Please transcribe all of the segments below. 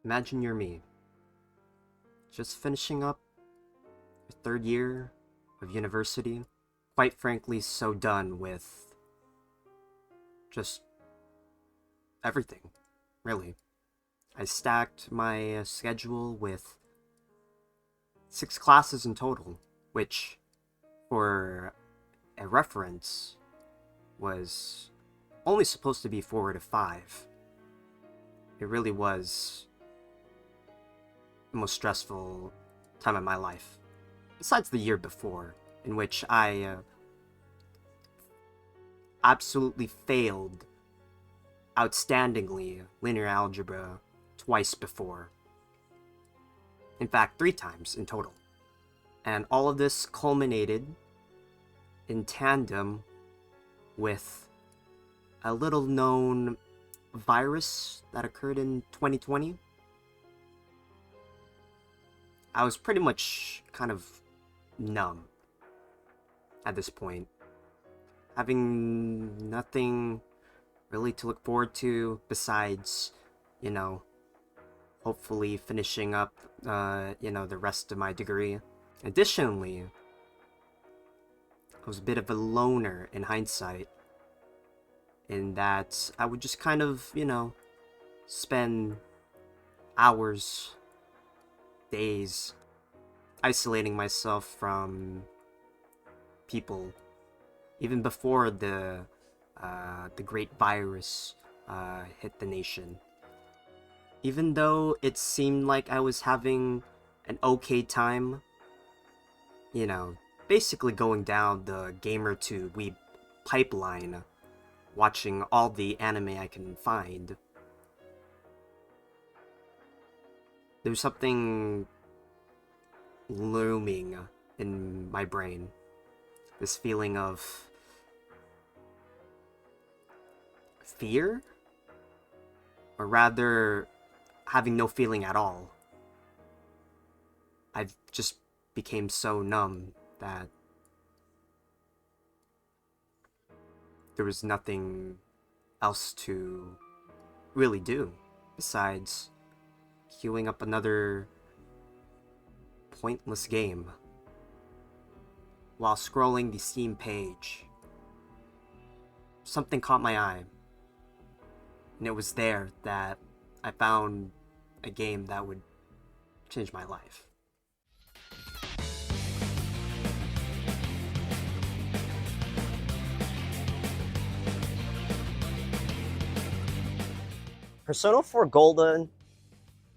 Imagine you're me, just finishing up your third year of university, quite frankly so done with just everything, really. I stacked my schedule with 6 classes in total, which, for a reference, was only supposed to be 4 to 5. It really was the most stressful time of my life, besides the year before, in which I absolutely failed outstandingly linear algebra twice before. In fact, 3 times in total. And all of this culminated in tandem with a little known virus that occurred in 2020. I was pretty much kind of numb at this point, having nothing really to look forward to besides, hopefully finishing up, the rest of my degree. Additionally, I was a bit of a loner in hindsight, in that I would just kind of, spend hours, days, isolating myself from people, even before the great virus hit the nation. Even though it seemed like I was having an okay time, basically going down the gamer to weeb pipeline, watching all the anime I can find, there's something looming in my brain. This feeling of fear? Or rather, having no feeling at all. I've just became so numb that there was nothing else to really do besides queuing up another pointless game while scrolling the Steam page. Something caught my eye, and it was there that I found a game that would change my life. Persona 4 Golden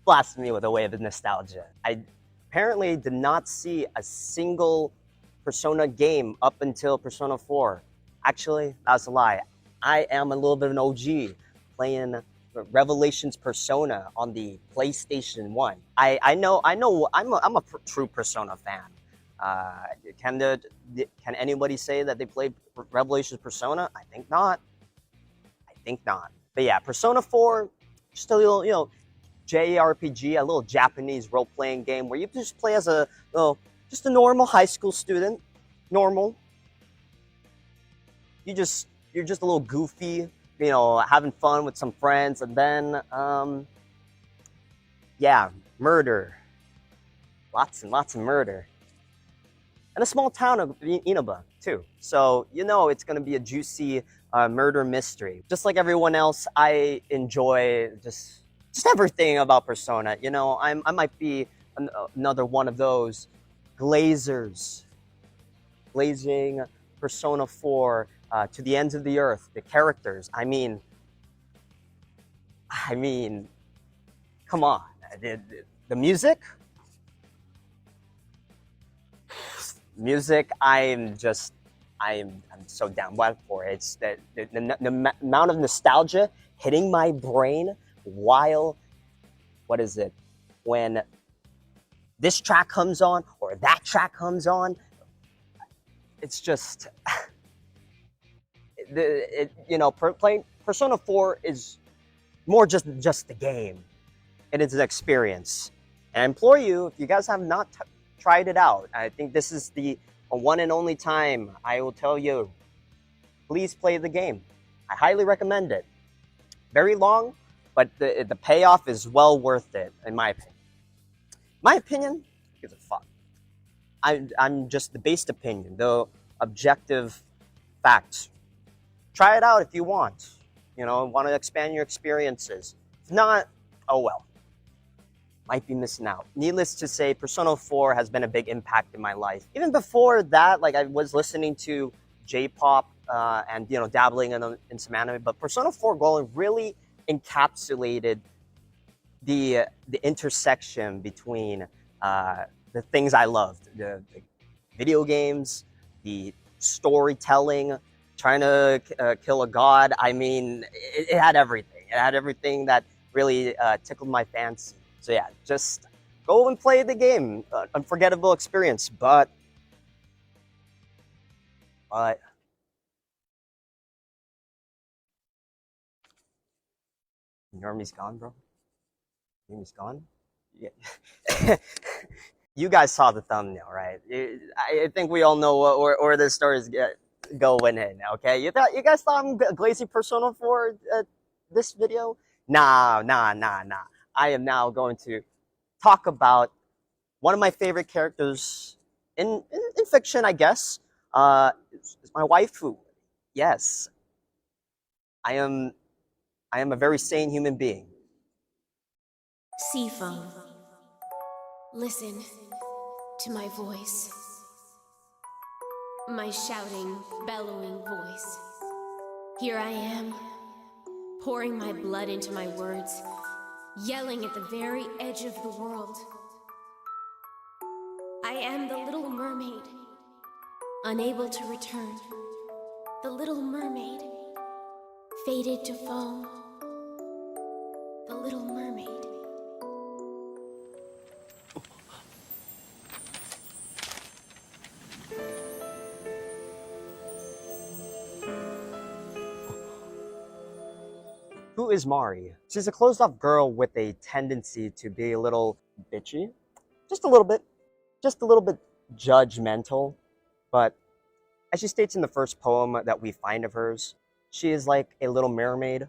blasted me with a wave of nostalgia. I apparently did not see a single Persona game up until Persona 4. Actually, that's a lie. I am a little bit of an OG playing Revelations Persona on the PlayStation 1. I know, I'm a true Persona fan. Can anybody say that they played Revelations Persona? I think not. But yeah, Persona 4, just a little, JRPG, a little Japanese role-playing game where you just play as just a normal high school student. Normal. You're just a little goofy, having fun with some friends, and then, murder. Lots and lots of murder. And a small town of Inaba, too. So, it's going to be a juicy murder mystery. Just like everyone else, I enjoy just everything about Persona. I might be another one of those glazers. Glazing Persona 4 to the ends of the earth. The characters, I mean, come on. The music, I'm so down for it. It's the amount of nostalgia hitting my brain while, when this track comes on or that track comes on. It's just, playing Persona 4 is more just the game. It is an experience. And I implore you, if you guys have not tried it out, I think this is the one and only time I will tell you, please play the game. I highly recommend it. Very long, but the payoff is well worth it, in my opinion. My opinion, who gives a fuck? I'm just the based opinion, the objective facts. Try it out if you want. You know, want to expand your experiences. If not, oh well. Might be missing out. Needless to say, Persona 4 has been a big impact in my life. Even before that, like I was listening to J-pop and dabbling in some anime, but Persona 4 Golden really encapsulated the intersection between the things I loved, the video games, the storytelling, trying to kill a god. I mean, it had everything. It had everything that really tickled my fancy. So yeah, just go and play the game. Unforgettable experience, but Normie's gone, bro. Normie's gone. Yeah. You guys saw the thumbnail, right? I think we all know where this story is going in. Okay, you guys thought I'm glazing Persona 4 this video? Nah. I am now going to talk about one of my favorite characters in fiction, I guess. It's my waifu. Yes, I am a very sane human being. Seafoam, listen to my voice. My shouting, bellowing voice. Here I am, pouring my blood into my words, yelling at the very edge of the world. I am the little mermaid, unable to return. The little mermaid, fated to foam. The little mermaid. Who is Mari? She's a closed-off girl with a tendency to be a little bitchy. Just a little bit judgmental. But as she states in the first poem that we find of hers, she is like a little mermaid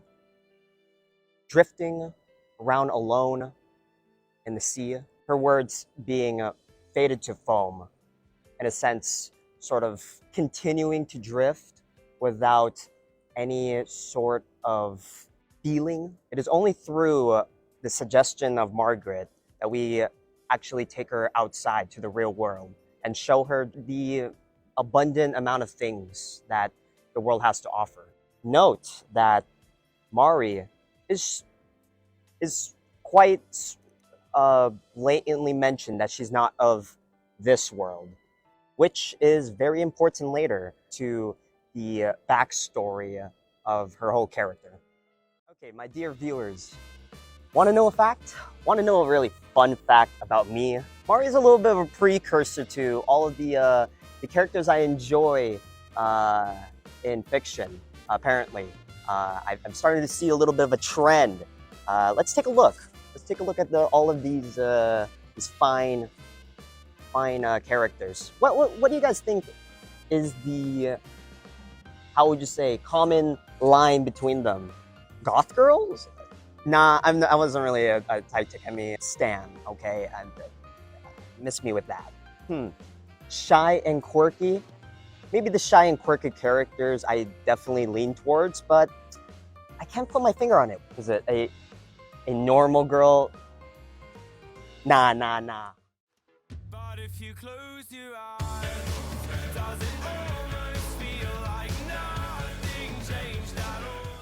drifting around alone in the sea. Her words being faded to foam, in a sense, sort of continuing to drift without any sort of feeling. It is only through the suggestion of Margaret that we actually take her outside to the real world and show her the abundant amount of things that the world has to offer. Note that Mari is quite blatantly mentioned that she's not of this world, which is very important later to the backstory of her whole character. Okay, my dear viewers, want to know a fact? Want to know a really fun fact about me? Mari is a little bit of a precursor to all of the characters I enjoy in fiction, apparently. I'm starting to see a little bit of a trend. Let's take a look. Let's take a look at all of these fine characters. What do you guys think is the, how would you say, common line between them? Goth girls? Nah, I wasn't really a type to Kemi stan, okay? Miss me with that. Shy and quirky? Maybe the shy and quirky characters I definitely lean towards, but I can't put my finger on it. Is it a normal girl? Nah. But if you close your eyes, does it almost feel like nothing changed at all?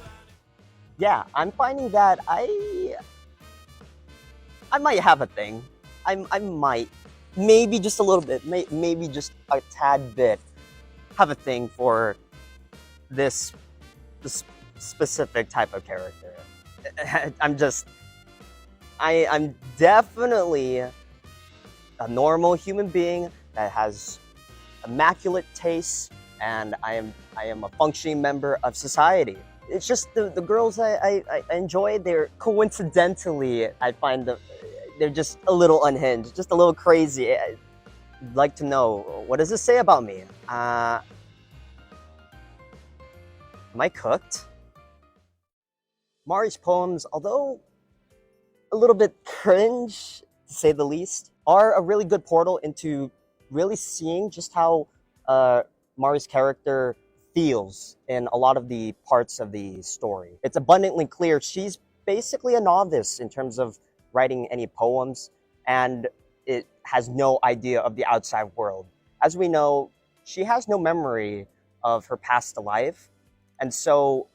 Yeah, I'm finding that I might have a thing. I might, maybe just a little bit, maybe just a tad bit, have a thing for this specific type of character. I'm definitely a normal human being that has immaculate taste, and I am a functioning member of society. It's just the girls I enjoy, they're coincidentally, I find they're just a little unhinged, just a little crazy. I'd like to know, what does this say about me? Am I cooked? Mari's poems, although a little bit cringe, to say the least, are a really good portal into really seeing just how Mari's character feels in a lot of the parts of the story. It's abundantly clear she's basically a novice in terms of writing any poems, and it has no idea of the outside world. As we know, she has no memory of her past life, and so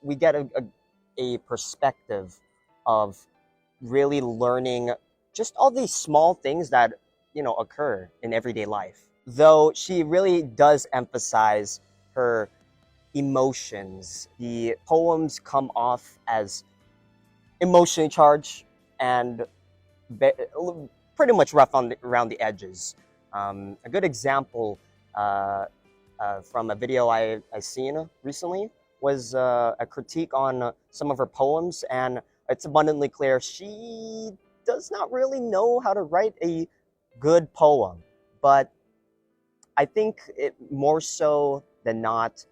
we get a perspective of really learning just all these small things that occur in everyday life. Though she really does emphasize her emotions, the poems come off as emotionally charged and pretty much rough around the edges. A good example from a video I seen recently was a critique on some of her poems, and it's abundantly clear she does not really know how to write a good poem. But I think it more so than not,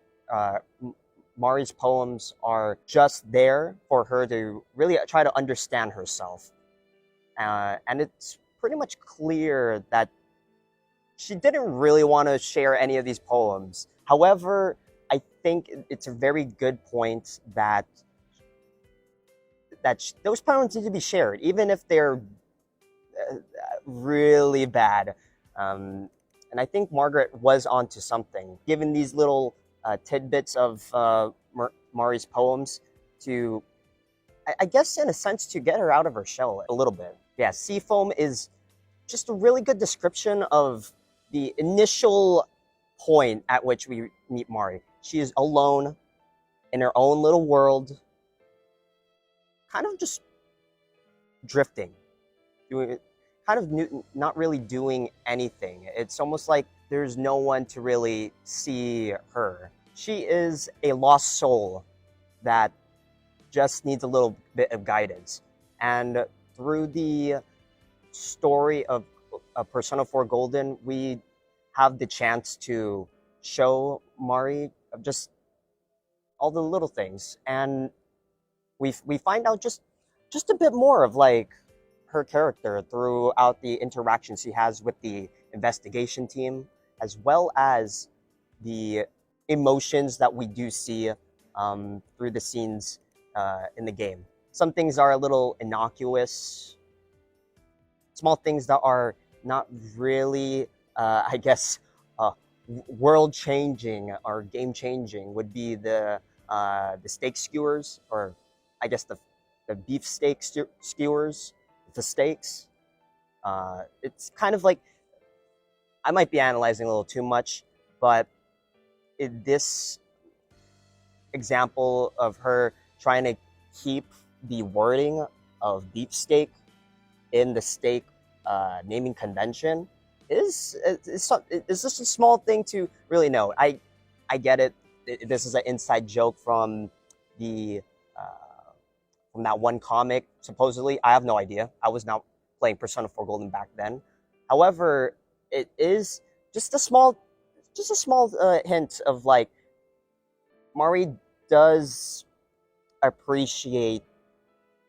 Mari's poems are just there for her to really try to understand herself. And it's pretty much clear that she didn't really want to share any of these poems. However, I think it's a very good point that those poems need to be shared, even if they're really bad. And I think Margaret was onto something, given these little tidbits of Mari's poems to, I guess, in a sense, to get her out of her shell a little bit. Yeah, Seafoam is just a really good description of the initial point at which we meet Mari. She is alone in her own little world, kind of just drifting, not really doing anything. It's almost like there's no one to really see her. She is a lost soul that just needs a little bit of guidance. And through the story of Persona 4 Golden, we have the chance to show Mari just all the little things, and we find out just a bit more of like her character throughout the interactions she has with the investigation team, as well as the emotions that we do see through the scenes in the game. Some things are a little innocuous, small things that are not really, I guess, world-changing or game-changing would be the steak skewers, or I guess the beef steak skewers, the steaks. It's kind of like, I might be analyzing a little too much, but this example of her trying to keep the wording of beefsteak in the steak naming convention is just a small thing to really know. I get it. This is an inside joke from that one comic, supposedly. I have no idea. I was not playing Persona 4 Golden back then. However, it is just a small hint of like, Mari does appreciate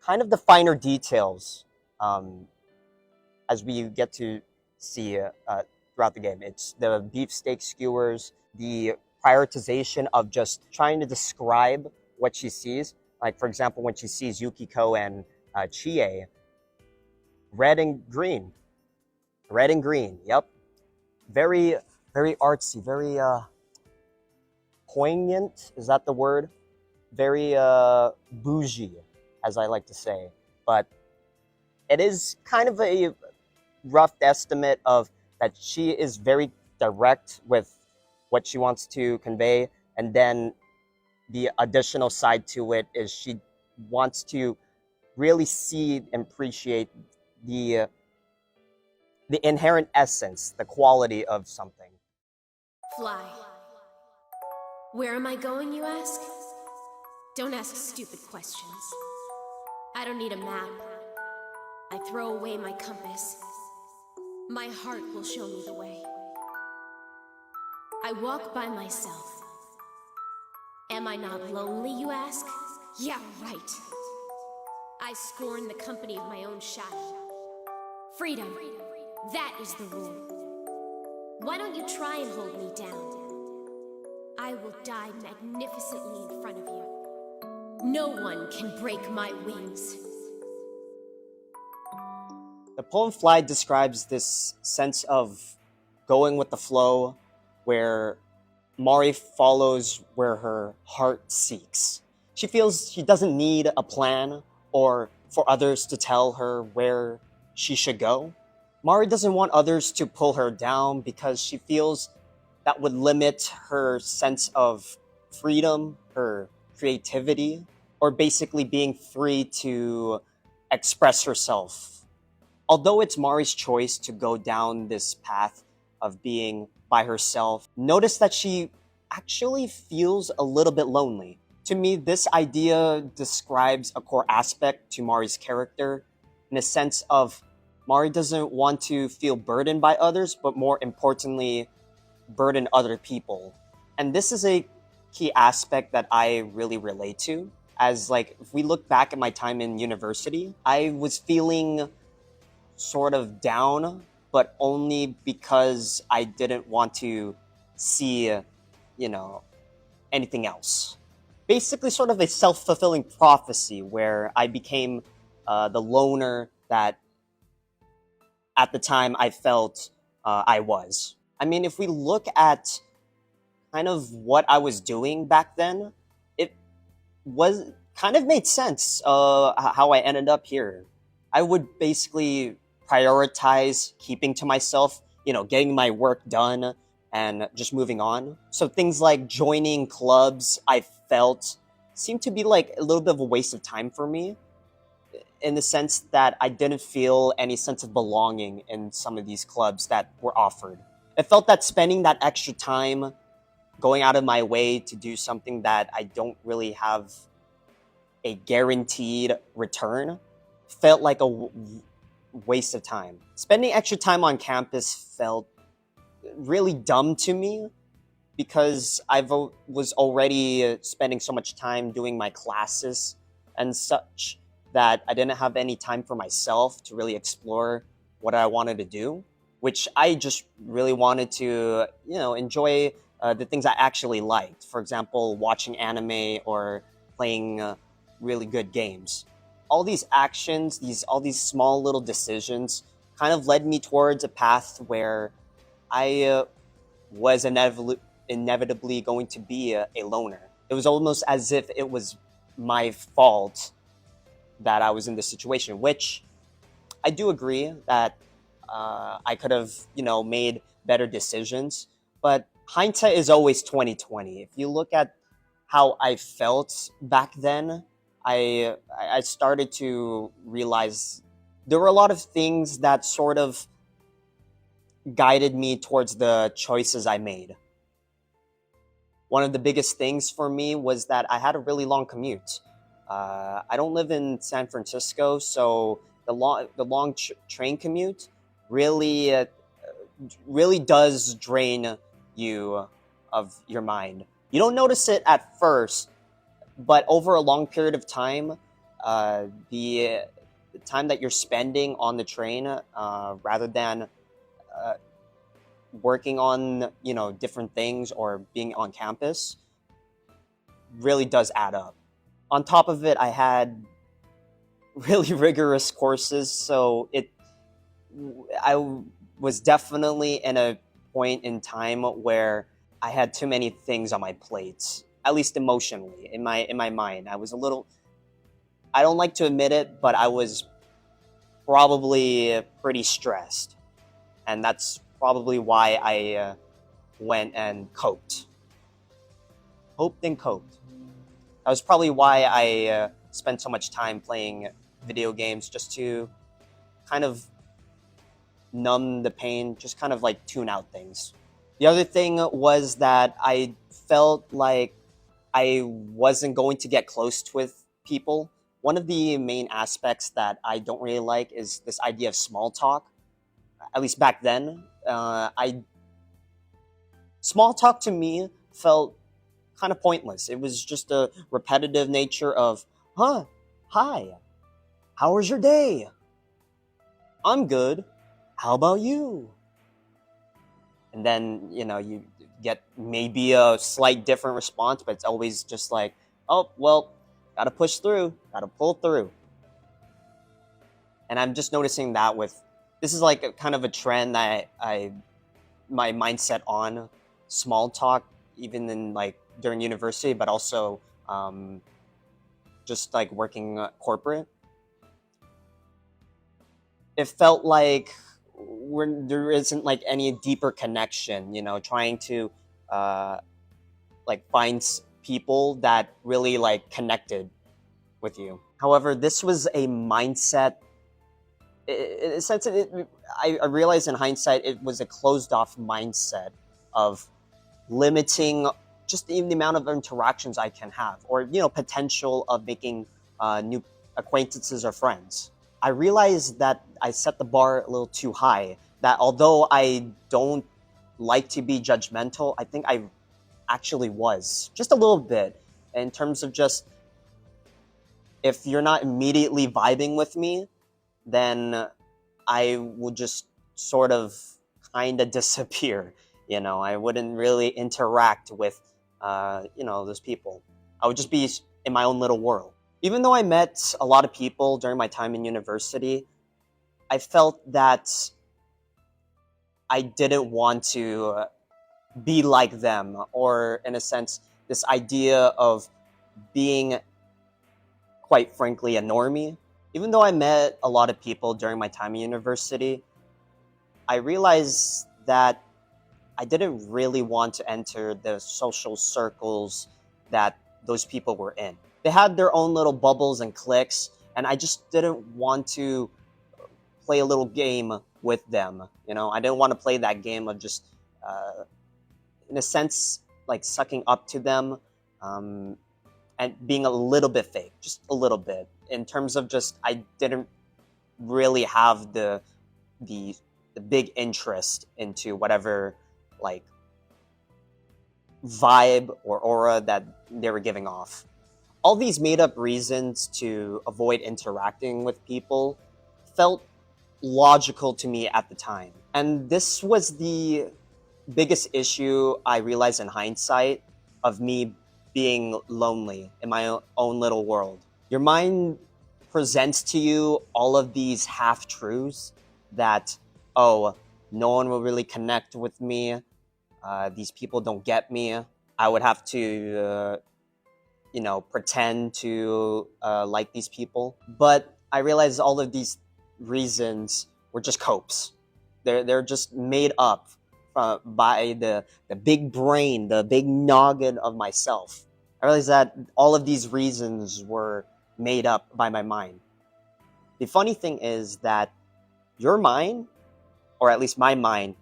kind of the finer details as we get to see throughout the game. It's the beefsteak skewers, the prioritization of just trying to describe what she sees. Like, for example, when she sees Yukiko and Chie, red and green. Red and green, yep. Very, very artsy, very poignant, is that the word? Very bougie, as I like to say. But it is kind of a rough estimate of that she is very direct with what she wants to convey, and then the additional side to it is she wants to really see and appreciate the inherent essence, the quality of something. Fly. Where am I going, you ask? Don't ask stupid questions. I don't need a map. I throw away my compass. My heart will show me the way. I walk by myself. Am I not lonely, you ask? Yeah, right. I scorn the company of my own shadow. Freedom, that is the rule. Why don't you try and hold me down? I will die magnificently in front of you. No one can break my wings. The poem Fly describes this sense of going with the flow where Mari follows where her heart seeks. She feels she doesn't need a plan or for others to tell her where she should go. Mari doesn't want others to pull her down because she feels that would limit her sense of freedom, her creativity, or basically being free to express herself. Although it's Mari's choice to go down this path of being by herself, notice that she actually feels a little bit lonely. To me, this idea describes a core aspect to Mari's character in a sense of Mari doesn't want to feel burdened by others, but more importantly, burden other people. And this is a key aspect that I really relate to. As like, if we look back at my time in university, I was feeling sort of down, but only because I didn't want to see, anything else. Basically, sort of a self fulfilling prophecy where I became the loner that at the time I felt I was. I mean, if we look at kind of what I was doing back then, it was kind of made sense how I ended up here. I would basically prioritize keeping to myself, getting my work done and just moving on. So things like joining clubs, I felt seemed to be like a little bit of a waste of time for me in the sense that I didn't feel any sense of belonging in some of these clubs that were offered. It felt that spending that extra time going out of my way to do something that I don't really have a guaranteed return felt like a waste of time. Spending extra time on campus felt really dumb to me because was already spending so much time doing my classes and such that I didn't have any time for myself to really explore what I wanted to do, which I just really wanted to, enjoy the things I actually liked. For example, watching anime or playing really good games. All these actions, all these small little decisions kind of led me towards a path where I was inevitably going to be a loner. It was almost as if it was my fault that I was in this situation, which I do agree that I could have, made better decisions. But hindsight is always 2020. If you look at how I felt back then, I started to realize there were a lot of things that sort of guided me towards the choices I made. One of the biggest things for me was that I had a really long commute. I don't live in San Francisco, so the long train commute really really does drain you of your mind. You don't notice it at first, but over a long period of time, the time that you're spending on the train, rather than working on different things or being on campus, really does add up. On top of it, I had really rigorous courses, so I was definitely in a point in time where I had too many things on my plate, at least emotionally, in my mind. I was a little, I don't like to admit it, but I was probably pretty stressed. And that's probably why I went and coped. Hoped and coped. That was probably why I spent so much time playing video games, just to kind of numb the pain, just kind of like tune out things. The other thing was that I felt like I wasn't going to get close with people. One of the main aspects that I don't really like is this idea of small talk. At least back then, I small talk to me felt kind of pointless. It was just a repetitive nature of, hi, how was your day? I'm good. How about you? And then, you get maybe a slight different response, but it's always just like, oh, well, gotta push through, gotta pull through. And I'm just noticing that this is like kind of a trend that my mindset on small talk, even in like during university, but also just like working corporate. It felt like there isn't like any deeper connection, trying to like find people that really like connected with you. However, this was a mindset. In a sense, I realized in hindsight it was a closed off mindset of limiting just the amount of interactions I can have, or potential of making new acquaintances or friends. I realized that I set the bar a little too high. That although I don't like to be judgmental, I think I actually was just a little bit, in terms of just, if you're not immediately vibing with me, then I would just sort of kind of disappear. I wouldn't really interact with those people. I would just be in my own little world. Even though I met a lot of people during my time in university, I felt that I didn't want to be like them, or in a sense, this idea of being, quite frankly, a normie. Even though I met a lot of people during my time in university, I realized that I didn't really want to enter the social circles that those people were in. They had their own little bubbles and cliques, and I just didn't want to play a little game with them. I didn't want to play that game of just, in a sense, like sucking up to them, and being a little bit fake, just a little bit. In terms of just, I didn't really have the big interest into whatever like vibe or aura that they were giving off. All these made up reasons to avoid interacting with people felt logical to me at the time. And this was the biggest issue I realized in hindsight of me being lonely in my own little world. Your mind presents to you all of these half-truths that, oh, no one will really connect with me. These people don't get me. I would have to, pretend to like these people. But I realized all of these reasons were just copes. They're just made up by the big brain, the big noggin of myself. I realized that all of these reasons were made up by my mind. The funny thing is that your mind, or at least my mind,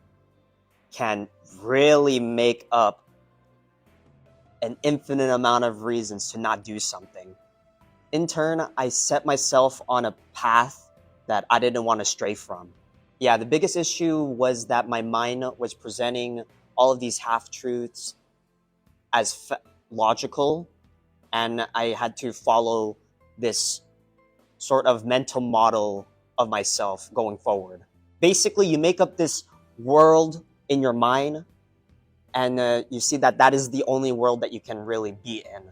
can really make up an infinite amount of reasons to not do something. In turn, I set myself on a path that I didn't want to stray from. Yeah, the biggest issue was that my mind was presenting all of these half-truths as logical, and I had to follow this sort of mental model of myself going forward. Basically, you make up this world in your mind, and you see that that is the only world that you can really be in.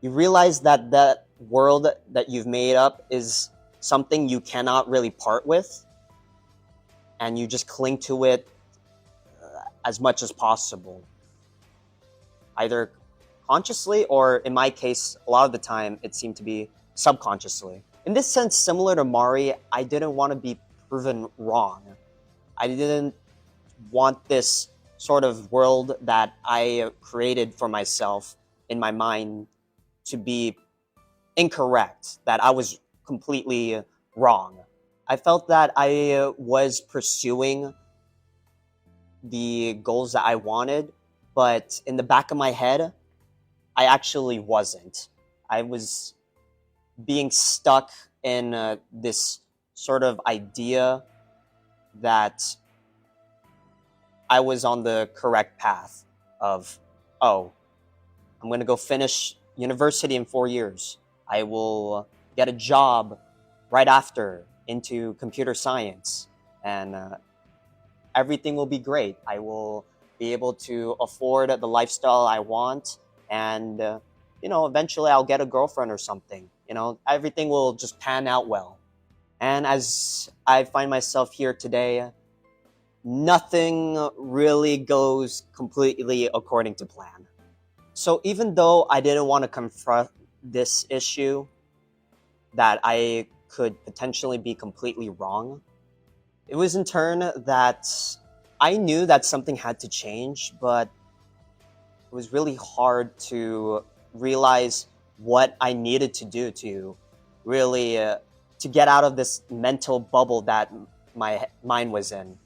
You realize that that world that you've made up is something you cannot really part with, and you just cling to it as much as possible. Either consciously, or in my case, a lot of the time, it seemed to be subconsciously. In this sense, similar to Mari, I didn't want to be proven wrong. I didn't want this sort of world that I created for myself in my mind to be incorrect, that I was completely wrong. I felt that I was pursuing the goals that I wanted, but in the back of my head, I actually wasn't. I was being stuck in this sort of idea that I was on the correct path of, oh, I'm going to go finish university in 4 years. I will get a job right after into computer science, and everything will be great. I will be able to afford the lifestyle I want, and eventually I'll get a girlfriend or something. Everything will just pan out well. And as I find myself here today, nothing really goes completely according to plan. So even though I didn't want to confront this issue, that I could potentially be completely wrong, it was in turn that I knew that something had to change, but it was really hard to realize what I needed to do to really to get out of this mental bubble that my mind was in.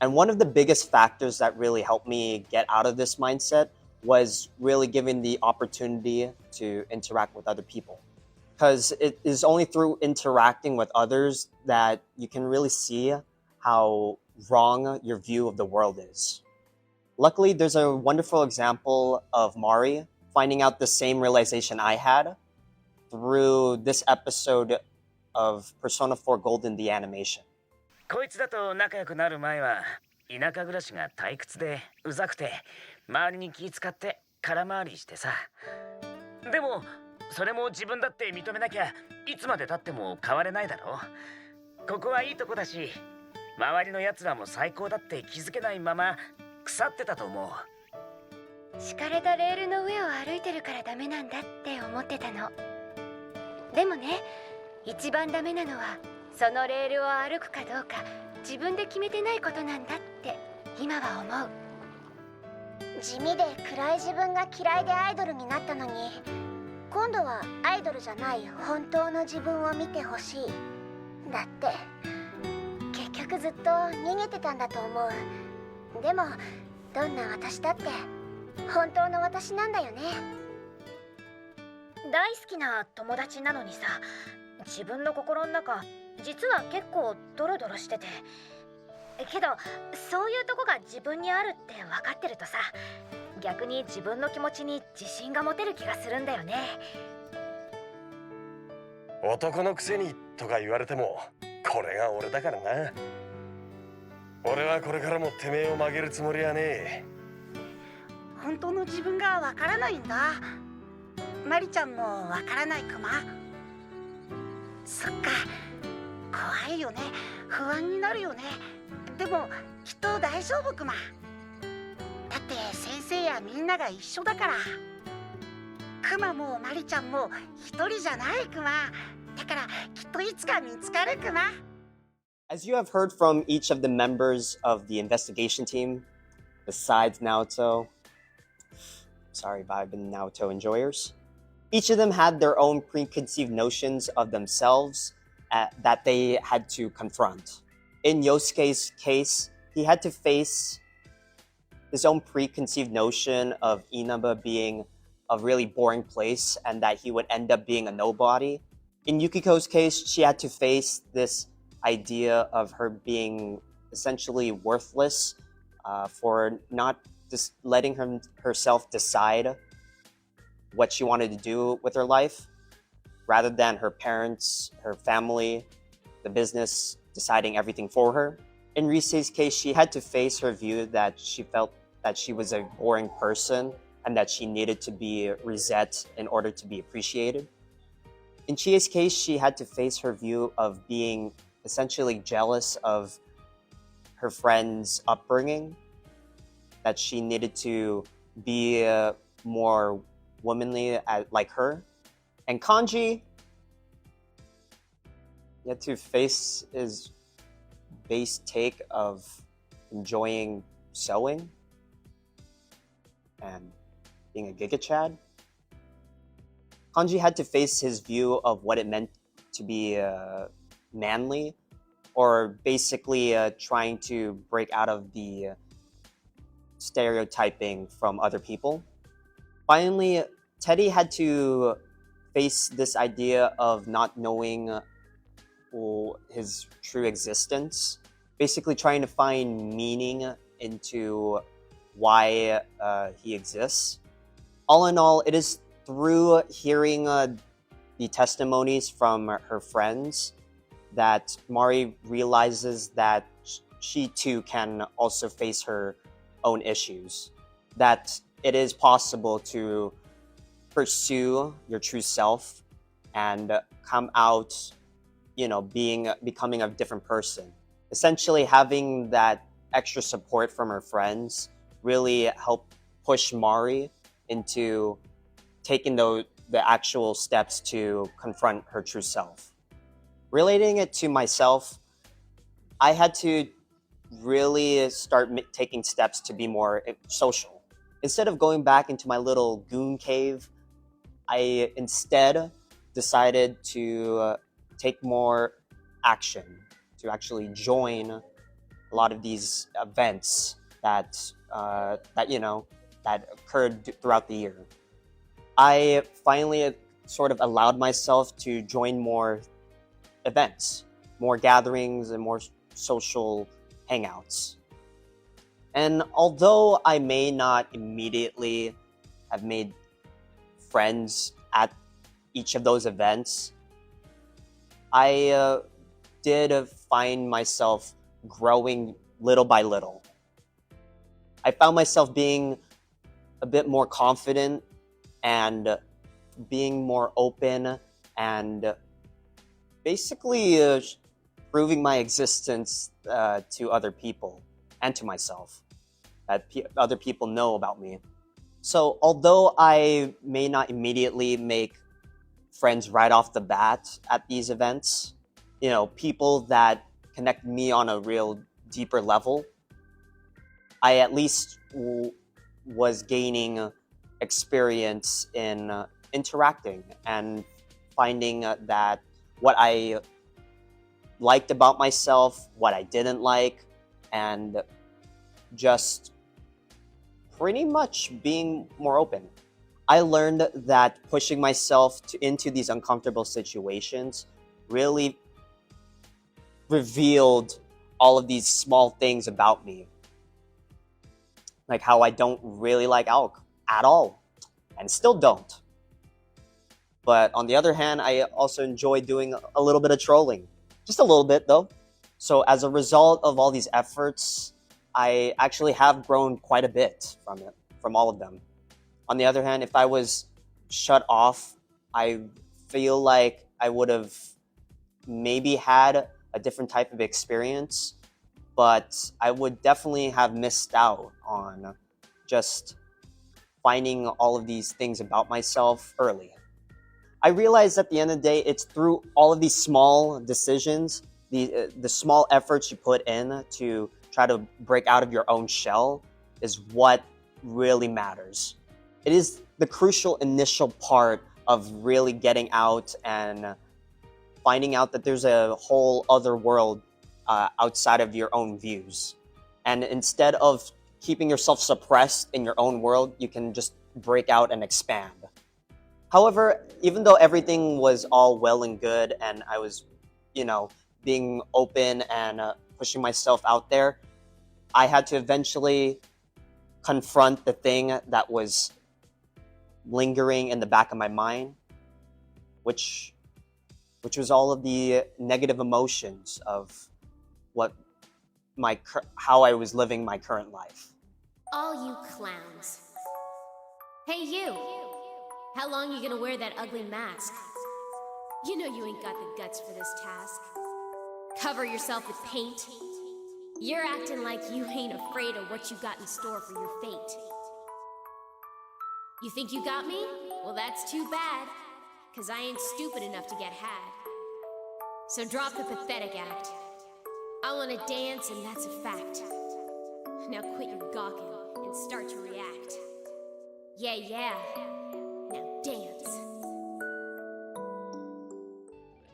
And one of the biggest factors that really helped me get out of this mindset was really given the opportunity to interact with other people. Because it is only through interacting with others that you can really see how wrong your view of the world is. Luckily, there's a wonderful example of Mari finding out the same realization I had through this episode of Persona 4 Golden, the animation. こいつだと仲良くなる前は田舎暮らしが退屈でうざくて周りに気遣って空回りしてさ。でもそれも自分だって認めなきゃいつまで経っても変われないだろ。ここはいいとこだし、周りの奴らも最高だって気づけないまま腐ってたと思う。敷かれたレールの上を歩いてるからダメなんだって思ってたの。でもね、一番ダメなのはそのレールを歩くかどうか自分で決めてないことなんだって今は思う。地味で暗い自分が嫌いでアイドルになったのに、今度はアイドルじゃない本当の自分を見てほしい。だって結局ずっと逃げてたんだと思う。でもどんな私だって本当の私なんだよね。大好きな友達なのにさ、自分の心の中実は結構ドロドロしてて、けどそういうとこが自分にあるって分かってるとさ、逆に自分の気持ちに自信が持てる気がするんだよね。男のくせにとか言われてもこれが俺だからな。俺はこれからもてめえを曲げるつもりはねえ。本当の自分がわからないんだ。マリちゃんもわからないかま。そっか、怖いよね、不安になるよね。でもきっと大丈夫くま。だって先生やみんなが一緒だから。クマもマリちゃんも一人じゃないクマ。だからきっといつか見つかるクマ。As you have heard from each of the members of the investigation team, besides Naoto, sorry Vibe and Naoto enjoyers, each of them had their own preconceived notions of themselves that they had to confront. In Yosuke's case, he had to face his own preconceived notion of Inaba being a really boring place and that he would end up being a nobody. In Yukiko's case, she had to face this idea of her being essentially worthless for not just letting herself decide what she wanted to do with her life, rather than her parents, her family, the business deciding everything for her. In Rise's case, she had to face her view that she felt that she was a boring person and that she needed to be reset in order to be appreciated. In Chie's case, she had to face her view of being essentially jealous of her friend's upbringing, that she needed to be more womanly like her. And Kanji, he had to face his base take of enjoying sewing and being a Giga Chad. Kanji had to face his view of what it meant to be manly, or basically trying to break out of the stereotyping from other people. Finally, Teddy had to face this idea of not knowing his true existence, basically trying to find meaning into why he exists. All in all, it is through hearing the testimonies from her friends that Mari realizes that she too can also face her own issues. That it is possible to pursue your true self and come out, becoming a different person. Essentially, having that extra support from her friends really helped push Mari into taking the actual steps to confront her true self. Relating it to myself, I had to really start taking steps to be more social. Instead of going back into my little goon cave, I instead decided to take more action, to actually join a lot of these events that occurred throughout the year. I finally sort of allowed myself to join more events, more gatherings, and more social hangouts. And although I may not immediately have made friends at each of those events, I did find myself growing little by little. I found myself being a bit more confident and being more open and basically proving my existence to other people and to myself, that other people know about me. So although I may not immediately make friends right off the bat at these events, people that connect me on a real deeper level, I at least was gaining experience in interacting and finding that what I liked about myself, what I didn't like, and just pretty much being more open. I learned that pushing myself into these uncomfortable situations really revealed all of these small things about me. Like how I don't really like alcohol at all, and still don't. But on the other hand, I also enjoy doing a little bit of trolling. Just a little bit, though. So as a result of all these efforts, I actually have grown quite a bit from all of them. On the other hand, if I was shut off, I feel like I would have maybe had a different type of experience, but I would definitely have missed out on just finding all of these things about myself early. I realized at the end of the day, it's through all of these small decisions, the small efforts you put in to try to break out of your own shell is what really matters. It is the crucial initial part of really getting out and finding out that there's a whole other world outside of your own views. And instead of keeping yourself suppressed in your own world, you can just break out and expand. However, even though everything was all well and good and I was, being open and pushing myself out there, I had to eventually confront the thing that was lingering in the back of my mind, which was all of the negative emotions of how I was living my current life. All you clowns. Hey you! How long you gonna wear that ugly mask? You know you ain't got the guts for this task. Cover yourself with paint. You're acting like you ain't afraid of what you got in store for your fate. You think you got me? Well, that's too bad, 'cause I ain't stupid enough to get had. So drop the pathetic act. I wanna dance, and that's a fact. Now quit your gawking and start to react. Yeah. Now dance.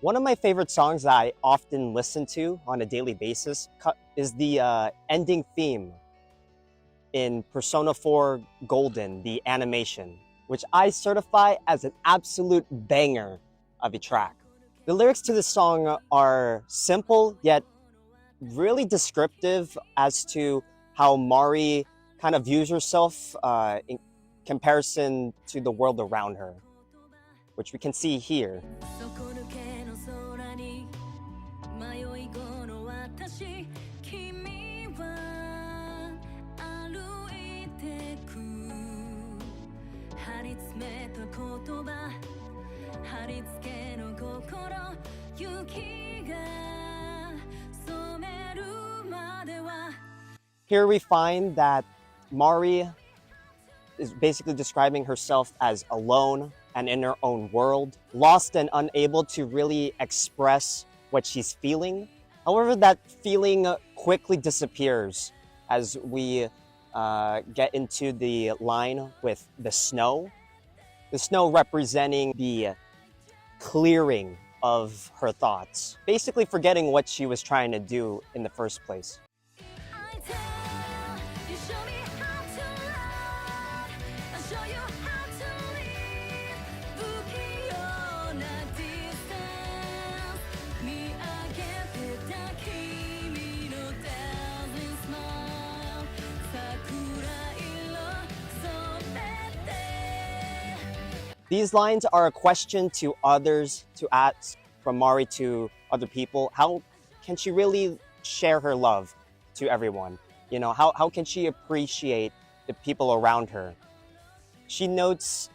One of my favorite songs that I often listen to on a daily basis is the ending theme in Persona 4 Golden, the animation, which I certify as an absolute banger of a track. The lyrics to this song are simple, yet really descriptive as to how Mari kind of views herself comparison to the world around her, which we can see here. Here we find that Mari is basically describing herself as alone and in her own world, lost and unable to really express what she's feeling. However, that feeling quickly disappears as we get into the line with the snow representing the clearing of her thoughts, basically forgetting what she was trying to do in the first place. These lines are a question to others, to ask from Mari to other people. How can she really share her love to everyone? You know, how can she appreciate the people around her? She notes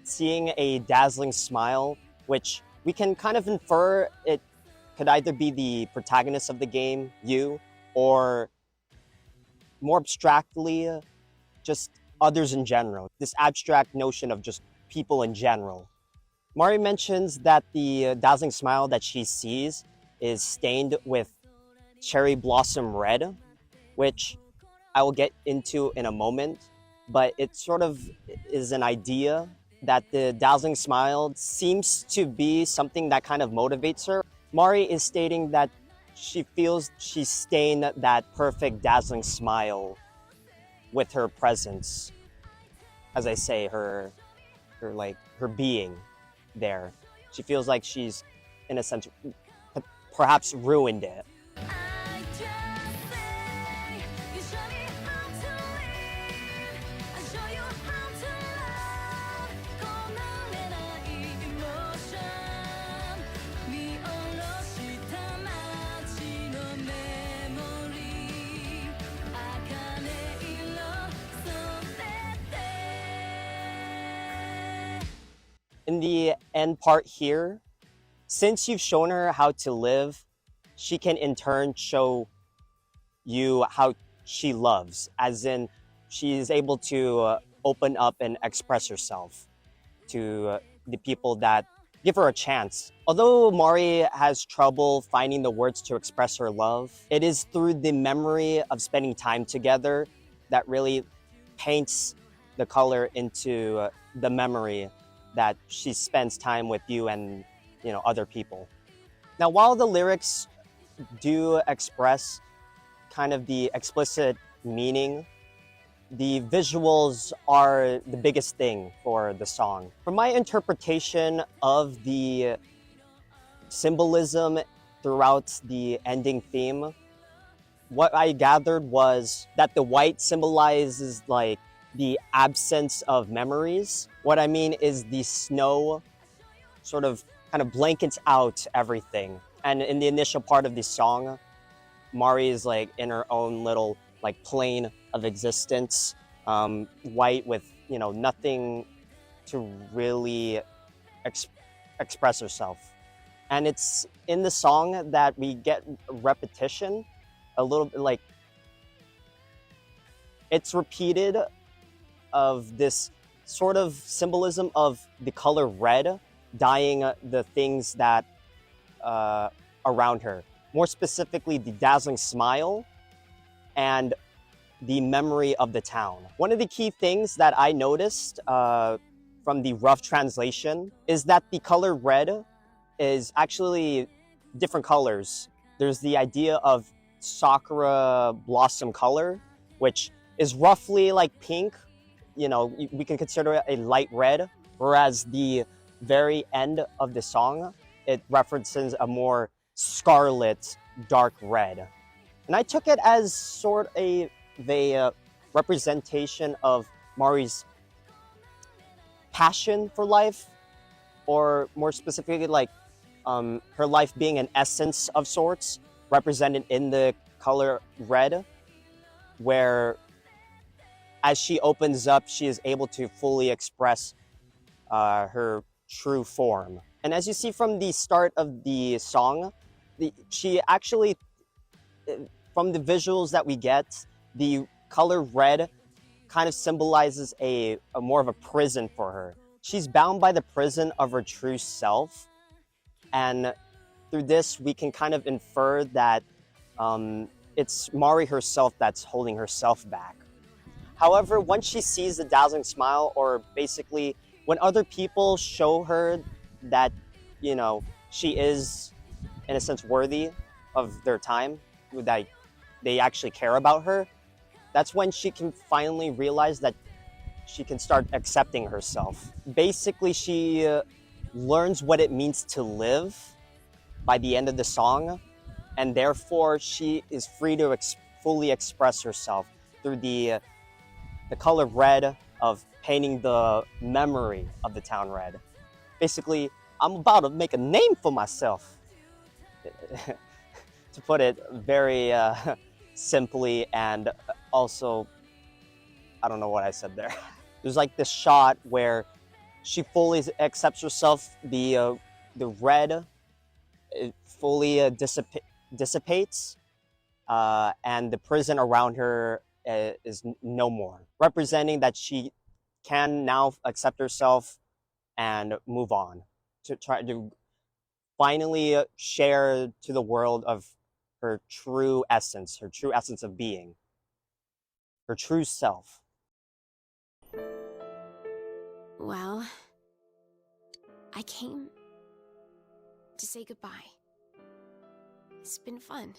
seeing a dazzling smile, which we can kind of infer it could either be the protagonist of the game, you, or more abstractly, just others in general. This abstract notion of just people in general. Mari mentions that the dazzling smile that she sees is stained with cherry blossom red, which I will get into in a moment, but it sort of is an idea that the dazzling smile seems to be something that kind of motivates her. Mari is stating that she feels she's stained that perfect dazzling smile with her presence. As I say, her being there. She feels like she's, in a sense, perhaps ruined it. In the end part here, since you've shown her how to live, she can in turn show you how she loves, as in she is able to open up and express herself to the people that give her a chance. Although Mari has trouble finding the words to express her love, it is through the memory of spending time together that really paints the color into the memory that she spends time with you and, you know, other people. Now, while the lyrics do express kind of the explicit meaning, the visuals are the biggest thing for the song. From my interpretation of the symbolism throughout the ending theme, what I gathered was that the white symbolizes like the absence of memories. What I mean is the snow sort of kind of blankets out everything. And in the initial part of the song, Mari is like in her own little like plane of existence, white with, you know, nothing to really express herself. And it's in the song that we get repetition, a little bit like it's repeated of this sort of symbolism of the color red dyeing the things that around her. More specifically, the dazzling smile and the memory of the town. One of the key things that I noticed from the rough translation is that the color red is actually different colors. There's the idea of sakura blossom color, which is roughly like pink. You know, we can consider it a light red, whereas the very end of the song, it references a more scarlet, dark red. And I took it as sort of a representation of Mari's passion for life, or more specifically, like her life being an essence of sorts, represented in the color red, where as she opens up, she is able to fully express her true form. And as you see from the start of the song, she actually, from the visuals that we get, the color red kind of symbolizes a more of a prison for her. She's bound by the prison of her true self, and through this we can kind of infer that it's Mari herself that's holding herself back. However, once she sees the dazzling smile, or basically when other people show her that, you know, she is in a sense worthy of their time, that they actually care about her, that's when she can finally realize that she can start accepting herself. Basically, she learns what it means to live by the end of the song, and therefore she is free to fully express herself through the color red of painting the memory of the town red. Basically, I'm about to make a name for myself. To put it very simply, and also, I don't know what I said there. There's like this shot where she fully accepts herself. The red fully dissipates, and the prison around her is no more, representing that she can now accept herself and move on to try to finally share to the world of her true essence of being, her true self. Well, I came to say goodbye. It's been fun.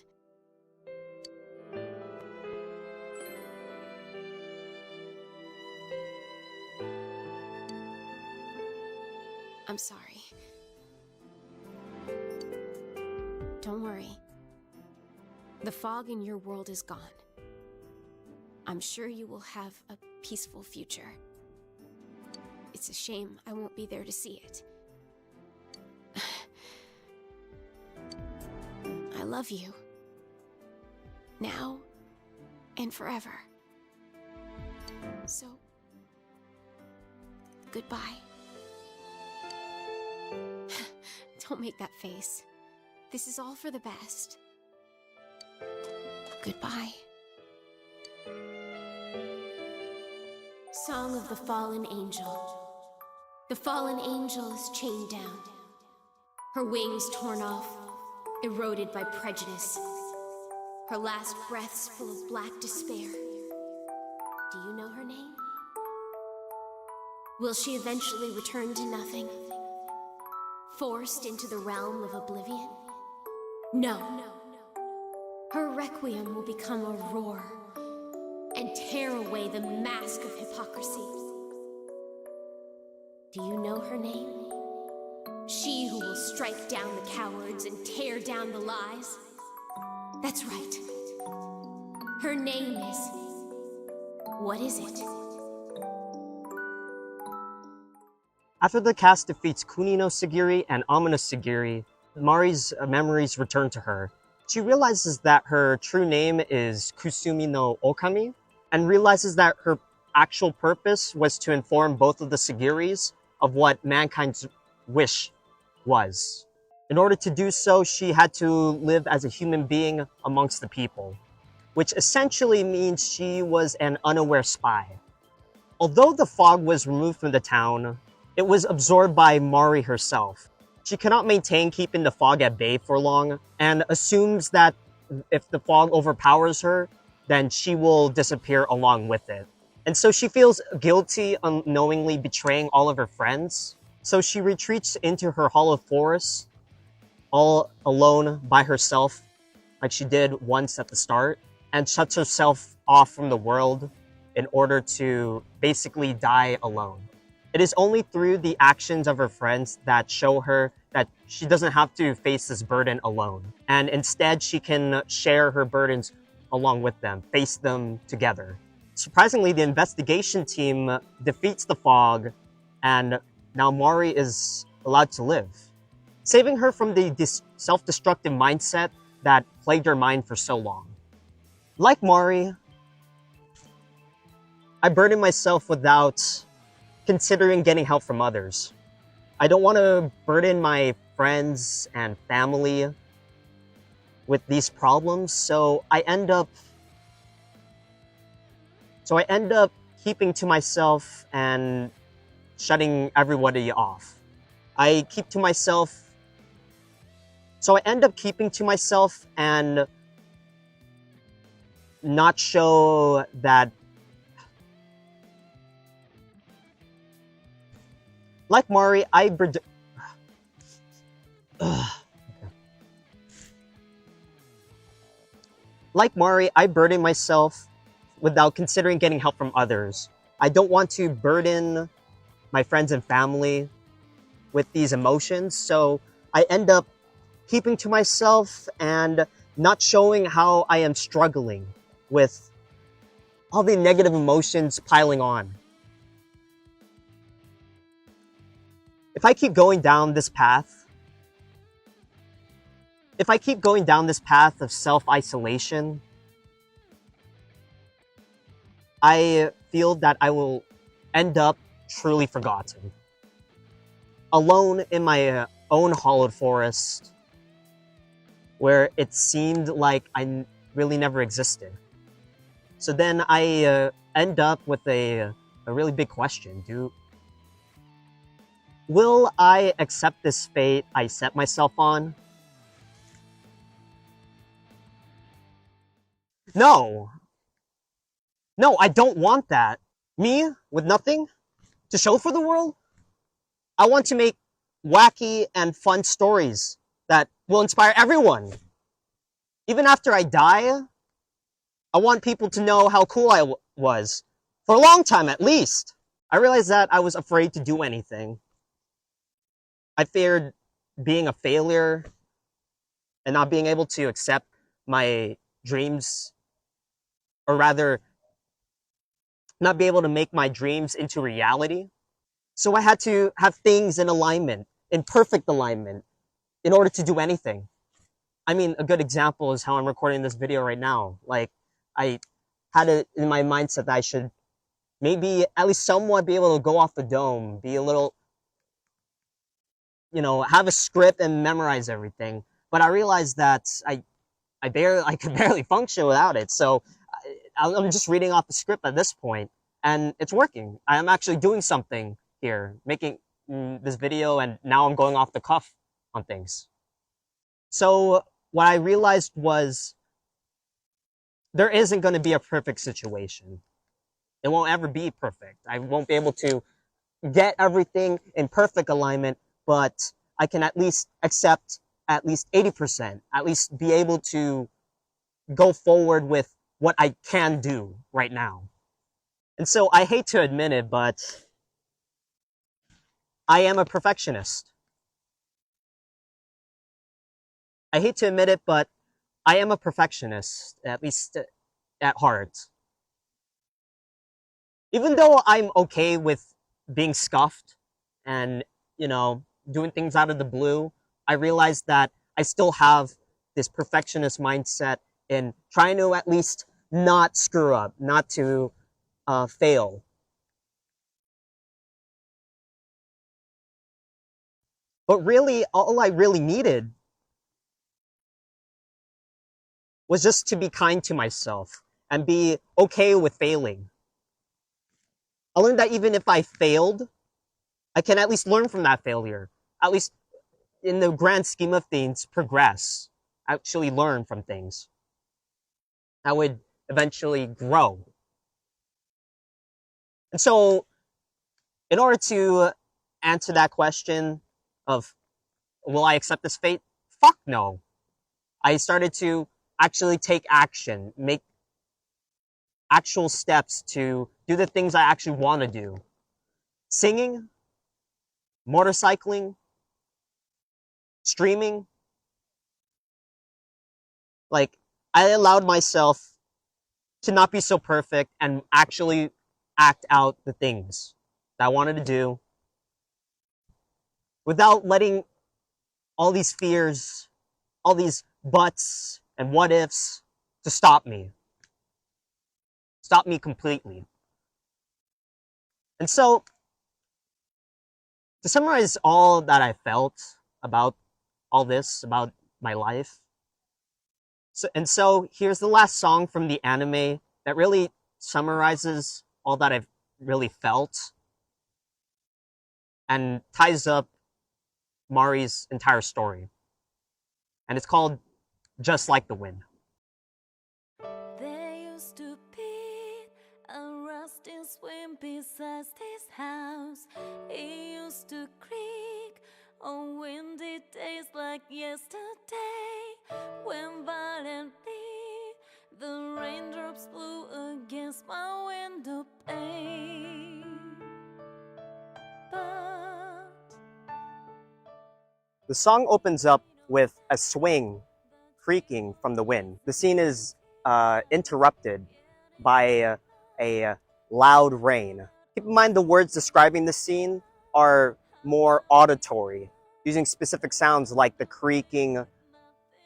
I'm sorry. Don't worry. The fog in your world is gone. I'm sure you will have a peaceful future. It's a shame I won't be there to see it. I love you. Now and forever. So, goodbye. Don't make that face. This is all for the best. Goodbye. Song of the Fallen Angel. The fallen angel is chained down. Her wings torn off, eroded by prejudice. Her last breaths full of black despair. Do you know her name? Will she eventually return to nothing? Forced into the realm of oblivion? No. Her requiem will become a roar and tear away the mask of hypocrisy. Do you know her name? She who will strike down the cowards and tear down the lies? That's right. Her name is... What is it? After the cast defeats Kunino Sagiri and Amano Sagiri, Mari's memories return to her. She realizes that her true name is Kusumi no Okami, and realizes that her actual purpose was to inform both of the Sagiris of what mankind's wish was. In order to do so, she had to live as a human being amongst the people, which essentially means she was an unaware spy. Although the fog was removed from the town, it was absorbed by Mari herself. She cannot maintain keeping the fog at bay for long, and assumes that if the fog overpowers her, then she will disappear along with it. And so she feels guilty unknowingly betraying all of her friends. So she retreats into her hollow forest, all alone by herself, like she did once at the start, and shuts herself off from the world in order to basically die alone. It is only through the actions of her friends that show her that she doesn't have to face this burden alone. And instead, she can share her burdens along with them, face them together. Surprisingly, the investigation team defeats the fog and now Mari is allowed to live, saving her from the self-destructive mindset that plagued her mind for so long. Like Mari, I burden myself without considering getting help from others. I don't want to burden my friends and family with these problems, so I end up keeping to myself and shutting everybody off. I keep to myself, so I end up keeping to myself and not show that. Like Mari, I burden myself without considering getting help from others. I don't want to burden my friends and family with these emotions, so I end up keeping to myself and not showing how I am struggling with all the negative emotions piling on. If I keep going down this path of self-isolation, I feel that I will end up truly forgotten. Alone in my own hollowed forest, where it seemed like I really never existed. So then I end up with a really big question. Will I accept this fate I set myself on? No, I don't want that. Me, with nothing to show for the world? I want to make wacky and fun stories that will inspire everyone. Even after I die, I want people to know how cool I was. For a long time, at least. I realized that I was afraid to do anything. I feared being a failure and not being able to accept my dreams, or rather, not be able to make my dreams into reality. So I had to have things in alignment, in perfect alignment, in order to do anything. I mean, a good example is how I'm recording this video right now. Like, I had it in my mindset that I should maybe at least somewhat be able to go off the dome, be a little, have a script and memorize everything. But I realized that I could barely function without it. So I'm just reading off the script at this point, and it's working. I'm actually doing something here, making this video, and now I'm going off the cuff on things. So what I realized was there isn't going to be a perfect situation. It won't ever be perfect. I won't be able to get everything in perfect alignment, but I can at least accept at least 80%, at least be able to go forward with what I can do right now. And so I hate to admit it, but I am a perfectionist. I hate to admit it, but I am a perfectionist, at least at heart. Even though I'm okay with being scuffed and, doing things out of the blue, I realize that I still have this perfectionist mindset in trying to at least not screw up, not to fail. But really, all I really needed was just to be kind to myself and be okay with failing. I learned that even if I failed, I can at least learn from that failure. At least in the grand scheme of things, progress. Actually learn from things. I would eventually grow. And so, in order to answer that question of, will I accept this fate? Fuck no. I started to actually take action, make actual steps to do the things I actually want to do. Singing, motorcycling, streaming. Like, I allowed myself to not be so perfect and actually act out the things that I wanted to do without letting all these fears, all these buts and what ifs to stop me completely. And so, to summarize all that I felt about all this, about my life, so here's the last song from the anime that really summarizes all that I've really felt and ties up Mari's entire story. And it's called Just Like the Wind. There used to be a rusty swing beside this house. It used to creak on windy days like yesterday, when violently the raindrops blew against my window pane. But The song opens up with a swing creaking from the wind. The scene is interrupted by a loud rain. Keep in mind the words describing the scene are more auditory, using specific sounds like the creaking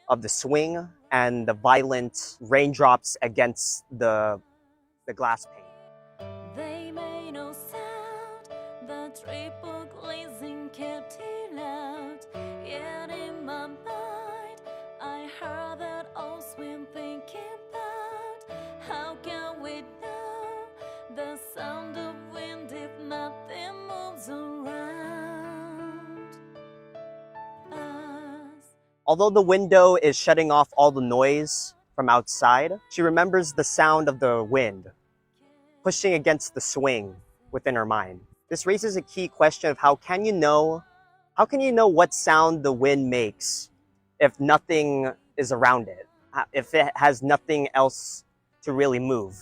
of the swing and the violent raindrops against the glass pane. they made no sound, the triple glazing kept it loud. Yet in my mind, I heard that old swing thinking about how can we know the sound of wind if nothing moves around us. Although the window is shutting off all the noise from outside, she remembers the sound of the wind pushing against the swing within her mind. This raises a key question of how can you know what sound the wind makes if nothing is around it, if it has nothing else to really move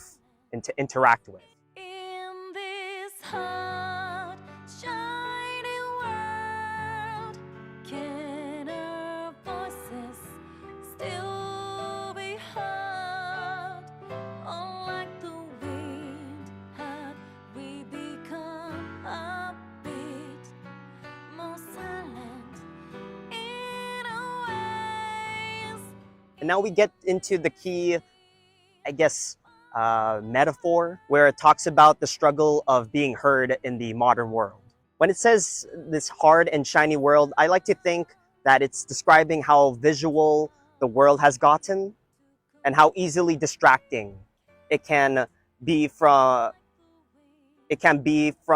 and to interact with. In this hot, shining world, can our voices still be heard? Unlike the wind, have we become a bit more silent in our ways? And now we get into the key, I guess, metaphor where it talks about the struggle of being heard in the modern world. When it says this hard and shiny world, I like to think that it's describing how visual the world has gotten and how easily distracting it can be from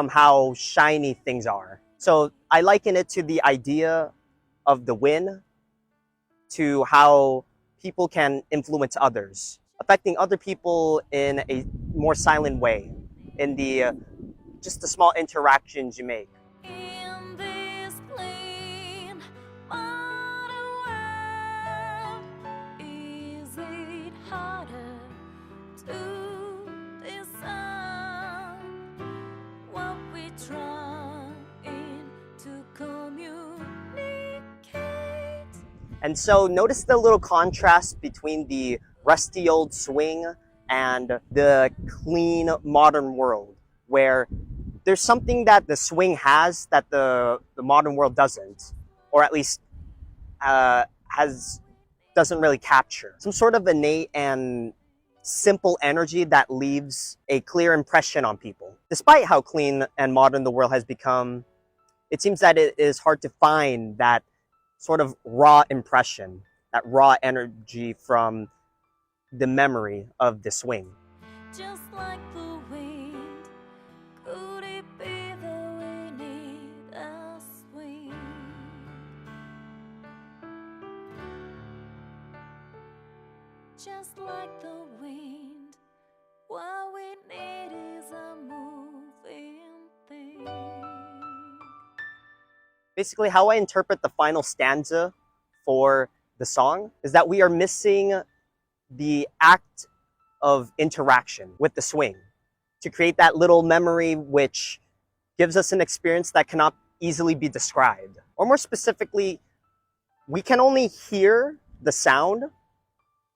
how shiny things are. So I liken it to the idea of the wind, to how people can influence others, affecting other people in a more silent way, in the just the small interactions you make. In this clean modern world, is it harder to discern what we trying to communicate? And so notice the little contrast between the rusty old swing and the clean modern world, where there's something that the swing has that the modern world doesn't, or at least doesn't really capture. Some sort of innate and simple energy that leaves a clear impression on people. Despite how clean and modern the world has become, it seems that it is hard to find that sort of raw impression, that raw energy from the memory of the swing. Just like the wind, could it be that we need a swing? Just like the wind, what we need is a moving thing. Basically, how I interpret the final stanza for the song is that we are missing the act of interaction with the swing to create that little memory which gives us an experience that cannot easily be described. Or more specifically, we can only hear the sound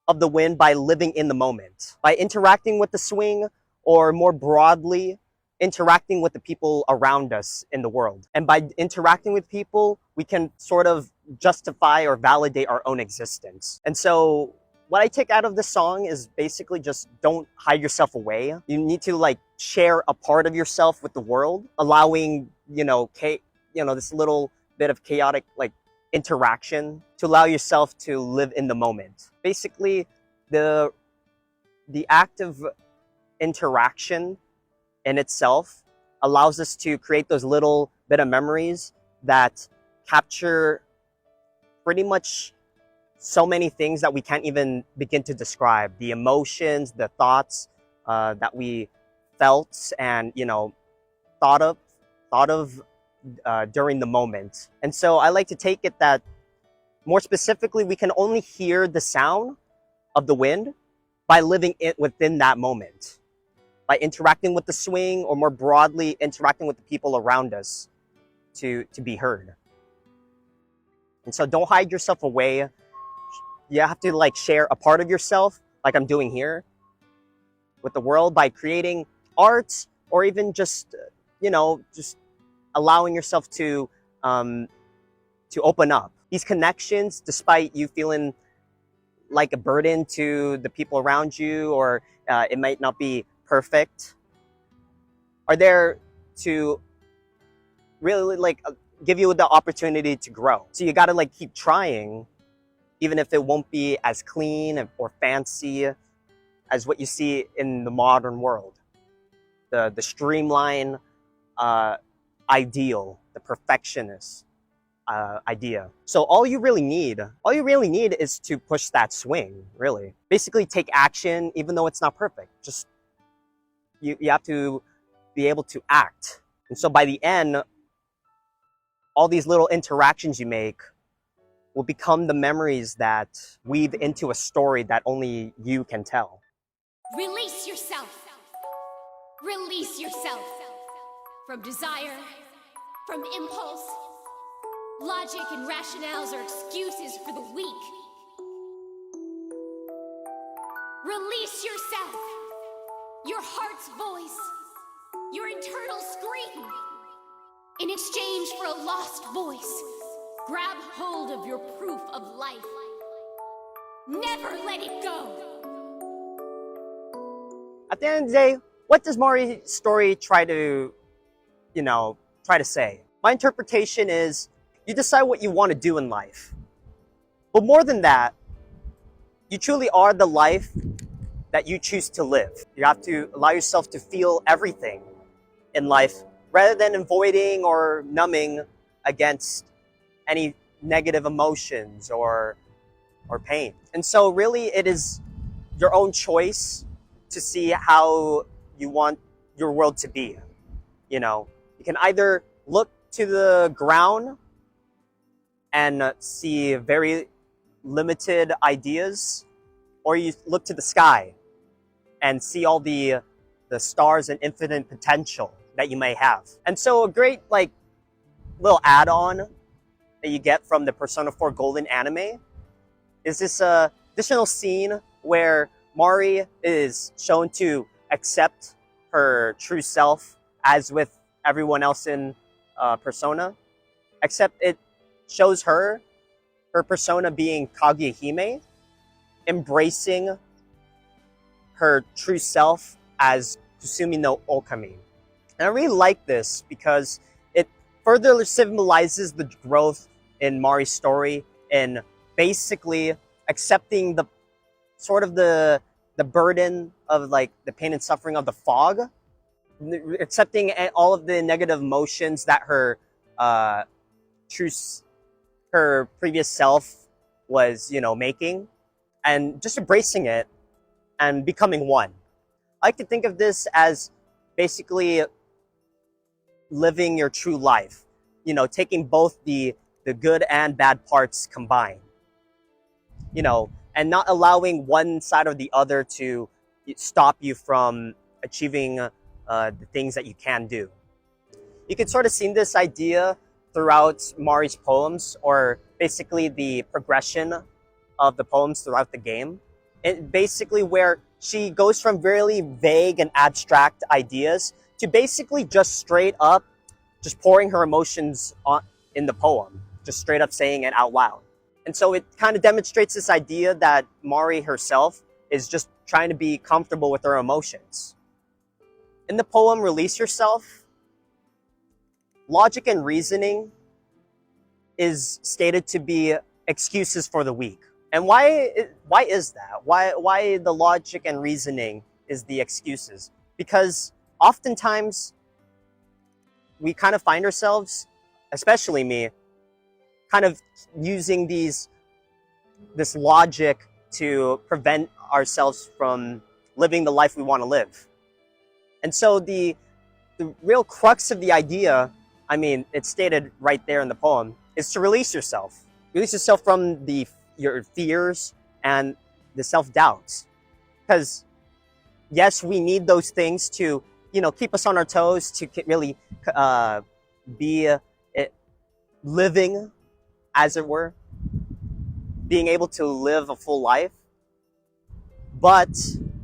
of the wind by living in the moment, by interacting with the swing, or more broadly, interacting with the people around us in the world. And by interacting with people, we can sort of justify or validate our own existence. And so what I take out of this song is basically just don't hide yourself away. You need to like share a part of yourself with the world, allowing, this little bit of chaotic like interaction to allow yourself to live in the moment. Basically, the act of interaction in itself allows us to create those little bit of memories that capture pretty much so many things that we can't even begin to describe. The emotions, the thoughts that we felt and thought of during the moment. And so I like to take it that more specifically, we can only hear the sound of the wind by living it within that moment, by interacting with the swing, or more broadly, interacting with the people around us to be heard. And so don't hide yourself away. You have to like share a part of yourself, like I'm doing here, with the world by creating art, or even just allowing yourself to open up. These connections, despite you feeling like a burden to the people around you, or it might not be perfect, are there to really like give you the opportunity to grow. So you gotta like keep trying, even if it won't be as clean or fancy as what you see in the modern world. The streamline ideal, the perfectionist idea. So all you really need is to push that swing, really. Basically take action, even though it's not perfect. Just, you have to be able to act. And so by the end, all these little interactions you make will become the memories that weave into a story that only you can tell. Release yourself. Release yourself. From desire, from impulse. Logic and rationales are excuses for the weak. Release yourself. Your heart's voice. Your internal scream. In exchange for a lost voice, grab hold of your proof of life. Never let it go. At the end of the day, what does Mari's story try to say? My interpretation is, you decide what you want to do in life. But more than that, you truly are the life that you choose to live. You have to allow yourself to feel everything in life, rather than avoiding or numbing against any negative emotions or pain. And so really it is your own choice to see how you want your world to be. You can either look to the ground and see very limited ideas, or you look to the sky and see all the stars and infinite potential that you may have. And so a great little add-on that you get from the Persona 4 Golden anime is this additional scene where Mari is shown to accept her true self as with everyone else in Persona, except it shows her persona being Kaguya-hime, embracing her true self as Kusumi no Okami. And I really like this because it further symbolizes the growth in Mari's story in basically accepting the burden of the pain and suffering of the fog, accepting all of the negative emotions that her previous self was making, and just embracing it and becoming one. I like to think of this as basically living your true life, taking both the good and bad parts combined, and not allowing one side or the other to stop you from achieving the things that you can do. You can sort of see this idea throughout Mari's poems, or basically the progression of the poems throughout the game. It basically where she goes from really vague and abstract ideas to basically just straight up just pouring her emotions on in the poem, just straight up saying it out loud. And so it kind of demonstrates this idea that Mari herself is just trying to be comfortable with her emotions. In the poem Release Yourself, logic and reasoning is stated to be excuses for the weak. And why is that? Why the logic and reasoning is the excuses? Because oftentimes we kind of find ourselves, especially me, kind of using this logic to prevent ourselves from living the life we want to live. And so the real crux of the idea, I mean, it's stated right there in the poem, is to release yourself. Release yourself from your fears and the self-doubts. Because yes, we need those things to, keep us on our toes, to really be living, as it were, being able to live a full life. But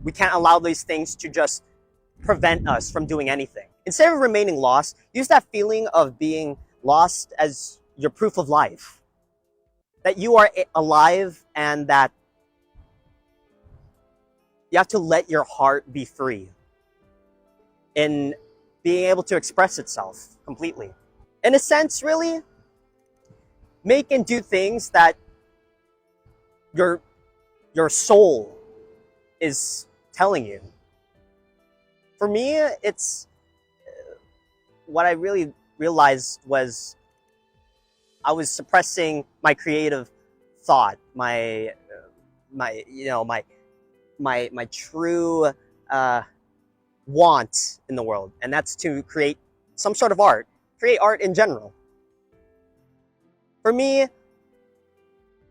we can't allow these things to just prevent us from doing anything. Instead of remaining lost, use that feeling of being lost as your proof of life. That you are alive and that you have to let your heart be free in being able to express itself completely. In a sense, really, make and do things that your soul is telling you. For me, it's what I really realized was I was suppressing my creative thought, my true want in the world, and that's to create some sort of art, create art in general. For me,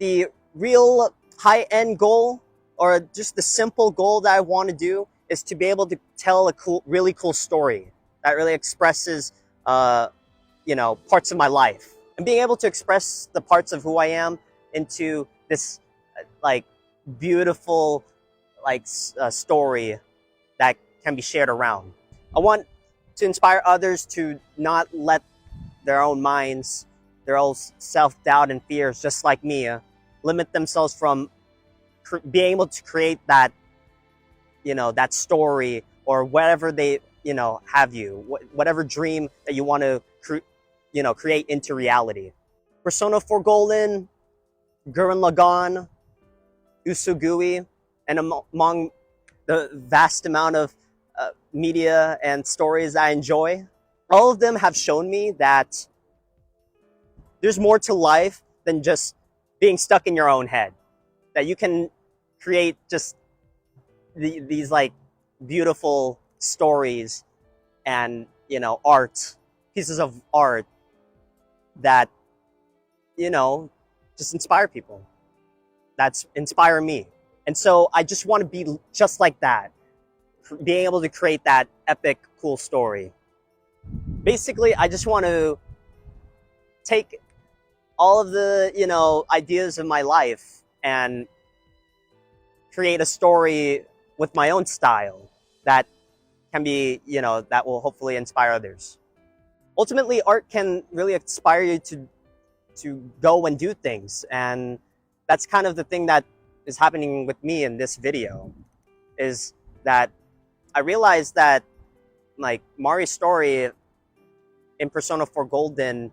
the real high-end goal, or just the simple goal that I want to do, is to be able to tell a really cool story that really expresses, parts of my life. And being able to express the parts of who I am into this, beautiful, story that can be shared around. I want to inspire others to not let their own minds, their own self-doubt and fears, just like me, limit themselves from being able to create that, that story or whatever they, have you, whatever dream that you want to, create into reality. Persona 4 Golden, Gurren Lagann, Usugui, and among the vast amount of media and stories I enjoy, all of them have shown me that there's more to life than just being stuck in your own head. That you can create just these beautiful stories and pieces of art that just inspire people, that's inspire me. And so I just want to be just like that, being able to create that epic cool story. Basically, I just want to take all of the ideas of my life and create a story with my own style that can be, that will hopefully inspire others. Ultimately, art can really inspire you to go and do things. And that's kind of the thing that is happening with me in this video, is that I realized that Mari's story in Persona 4 Golden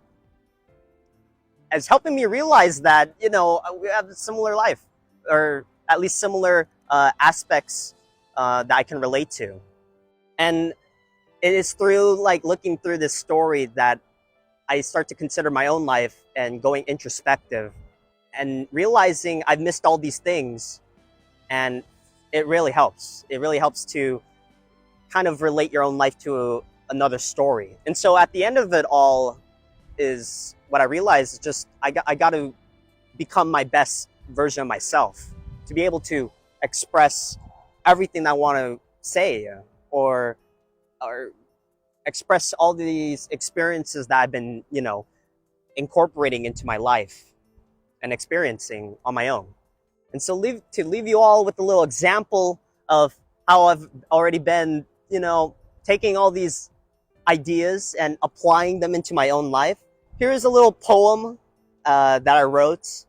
is helping me realize that, we have a similar life, or at least similar aspects that I can relate to. And it is through looking through this story that I start to consider my own life and going introspective and realizing I've missed all these things. And it really helps. It really helps to kind of relate your own life to another story. And so at the end of it all is what I realized is just I got to become my best version of myself, to be able to express everything I want to say, or express all these experiences that I've been, incorporating into my life and experiencing on my own. And so to leave you all with a little example of how I've already been, taking all these ideas and applying them into my own life. Here is a little poem that I wrote,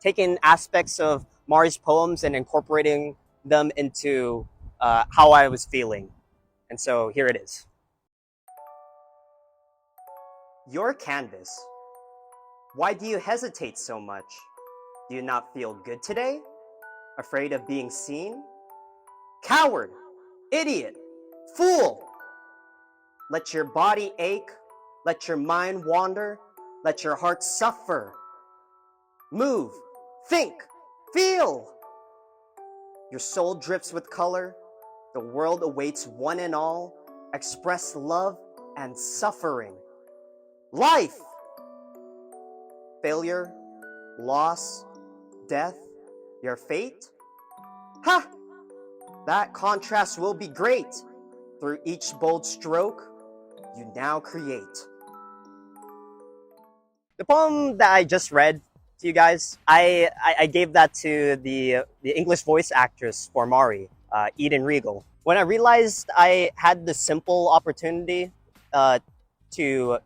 taking aspects of Mari's poems and incorporating them into how I was feeling. And so here it is. Your canvas. Why do you hesitate so much? Do you not feel good today? Afraid of being seen? Coward! Idiot! Fool! Let your body ache. Let your mind wander. Let your heart suffer. Move. Think. Feel. Your soul drips with color. The world awaits one and all. Express love and suffering. Life! Failure, loss, death, your fate? Ha! That contrast will be great. Through each bold stroke, you now create. The poem that I just read to you guys, I gave that to the English voice actress for Mari, Eden Regal. When I realized I had the simple opportunity to,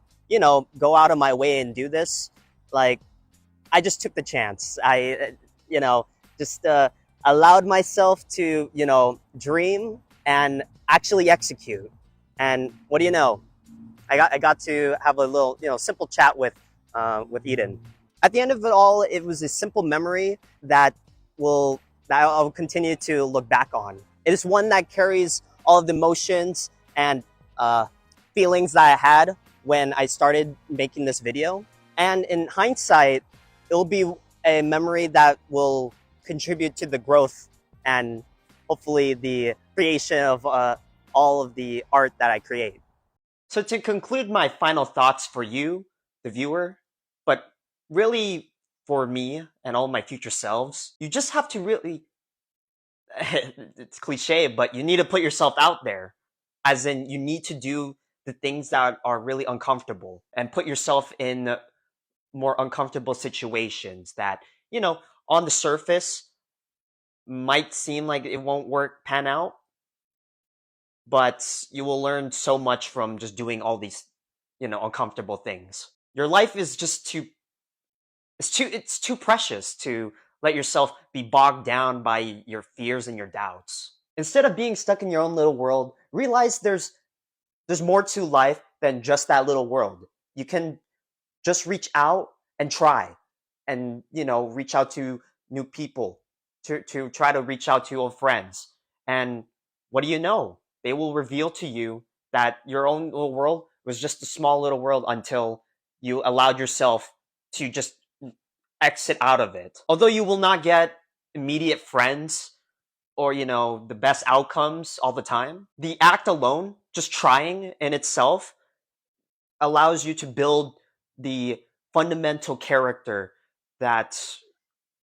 go out of my way and do this, like, I just took the chance. I, just allowed myself to, dream and actually execute. And what do you know? I got to have a little, simple chat with Eden. At the end of it all, it was a simple memory that I'll continue to look back on. It is one that carries all of the emotions and feelings that I had when I started making this video. And in hindsight, it'll be a memory that will contribute to the growth and hopefully the creation of all of the art that I create. So to conclude my final thoughts for you, the viewer, but really for me and all my future selves, you just have to really, it's cliche, but you need to put yourself out there. As in, you need to do the things that are really uncomfortable and put yourself in more uncomfortable situations that, on the surface might seem like it won't pan out, but you will learn so much from just doing all these, uncomfortable things. Your life is just it's too precious to let yourself be bogged down by your fears and your doubts. Instead of being stuck in your own little world, realize there's more to life than just that little world. You can just reach out and try and, reach out to new people, to try to reach out to old friends. And what do you know? They will reveal to you that your own little world was just a small little world until you allowed yourself to just exit out of it. Although you will not get immediate friends or, the best outcomes all the time, the act alone, just trying in itself, allows you to build the fundamental character that,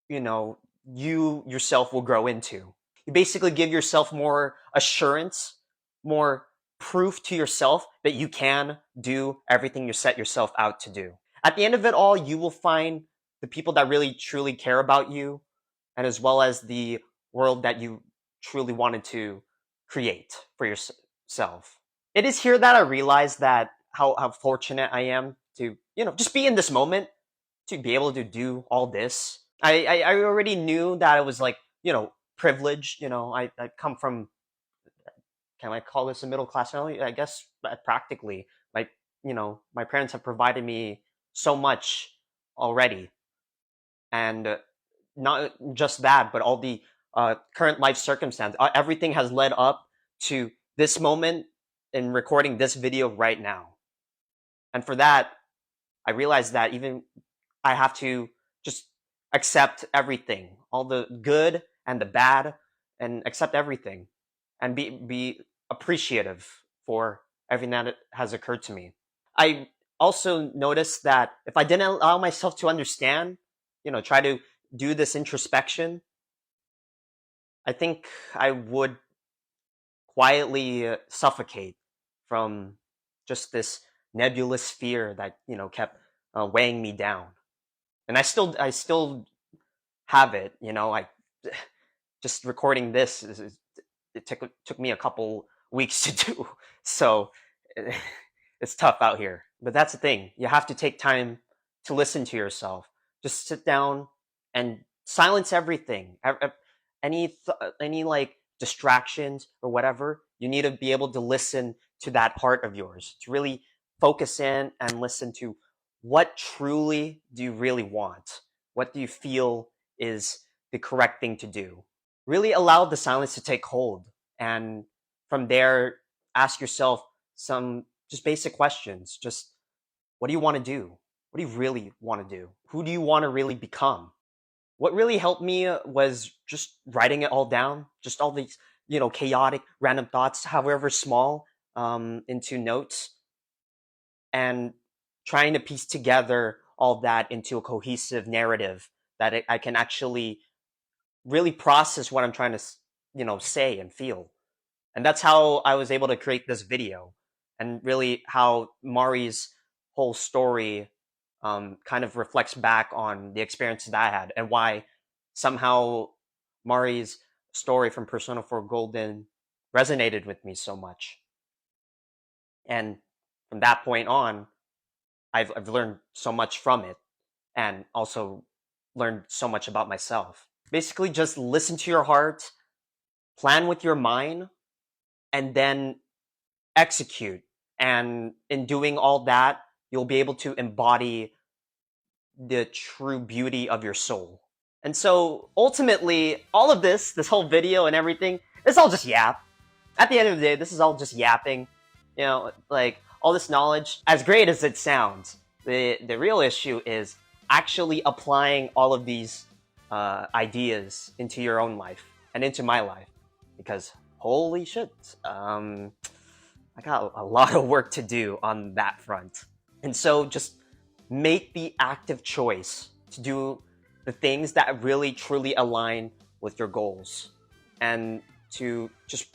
you yourself will grow into. You basically give yourself more assurance, more proof to yourself that you can do everything you set yourself out to do. At the end of it all, you will find the people that really truly care about you, and as well as the world that you truly wanted to create for yourself. It is here that I realized that how fortunate I am to, just be in this moment, to be able to do all this. I already knew that I was like, privileged. I come from, can I call this a middle class family? I guess practically, like, my parents have provided me so much already. And not just that, but all the current life circumstance, everything has led up to this moment in recording this video right now. And for that, I realized that even I have to just accept everything, all the good and the bad, and accept everything, and be appreciative for everything that has occurred to me. I also noticed that if I didn't allow myself to understand, try to do this introspection, I think I would quietly suffocate from just this nebulous fear that, kept weighing me down. And I still have it, I just recording this, it took me a couple weeks to do. So it's tough out here. But that's the thing. You have to take time to listen to yourself. Just sit down and silence everything. Any like distractions or whatever. You need to be able to listen to that part of yours, to really focus in and listen to what truly do you really want? What do you feel is the correct thing to do? Really allow the silence to take hold. And from there, ask yourself some just basic questions. Just what do you want to do? What do you really want to do? Who do you want to really become? What really helped me was just writing it all down, just all these, chaotic, random thoughts, however small, into notes, and trying to piece together all that into a cohesive narrative that I can actually really process what I'm trying to, say and feel. And that's how I was able to create this video, and really how Mari's whole story kind of reflects back on the experiences that I had, and why somehow Mari's story from Persona 4 Golden resonated with me so much. And from that point on, I've learned so much from it, and also learned so much about myself. Basically, just listen to your heart, plan with your mind, and then execute. And in doing all that, you'll be able to embody the true beauty of your soul. And so ultimately, all of this whole video and everything, it's all just yap. At the end of the day, this is all just yapping. Like all this knowledge, as great as it sounds, the real issue is actually applying all of these ideas into your own life and into my life. Because holy shit, I got a lot of work to do on that front. And so just make the active choice to do the things that really truly align with your goals, and to just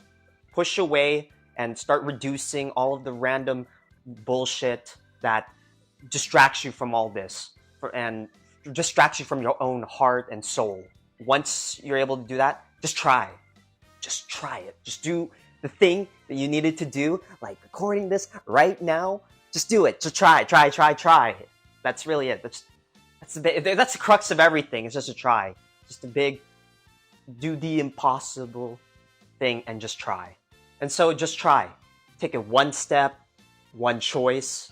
push away and start reducing all of the random bullshit that distracts you from all this, and distracts you from your own heart and soul. Once you're able to do that, just try it. Just do the thing that you needed to do, like recording this right now. Just do it. Just try. That's really it. That's the crux of everything. It's just a try. Just a big, do the impossible thing and just try. And so just try. Take it one step, one choice,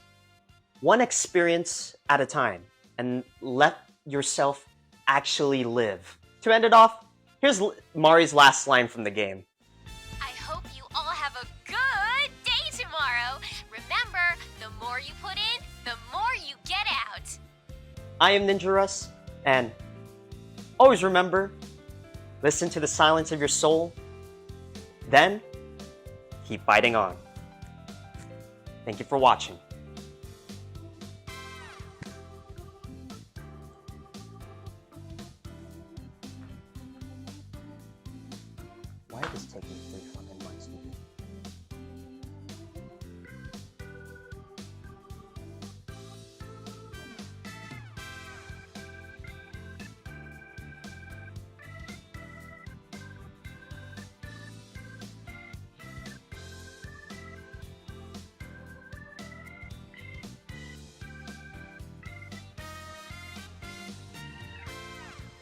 one experience at a time, and let yourself actually live. To end it off, here's Mari's last line from the game. I hope you all have a good day tomorrow. Remember, the more you put in, the more you get out. I am Ninja Russ, and always remember, listen to the silence of your soul, then keep fighting on. Thank you for watching.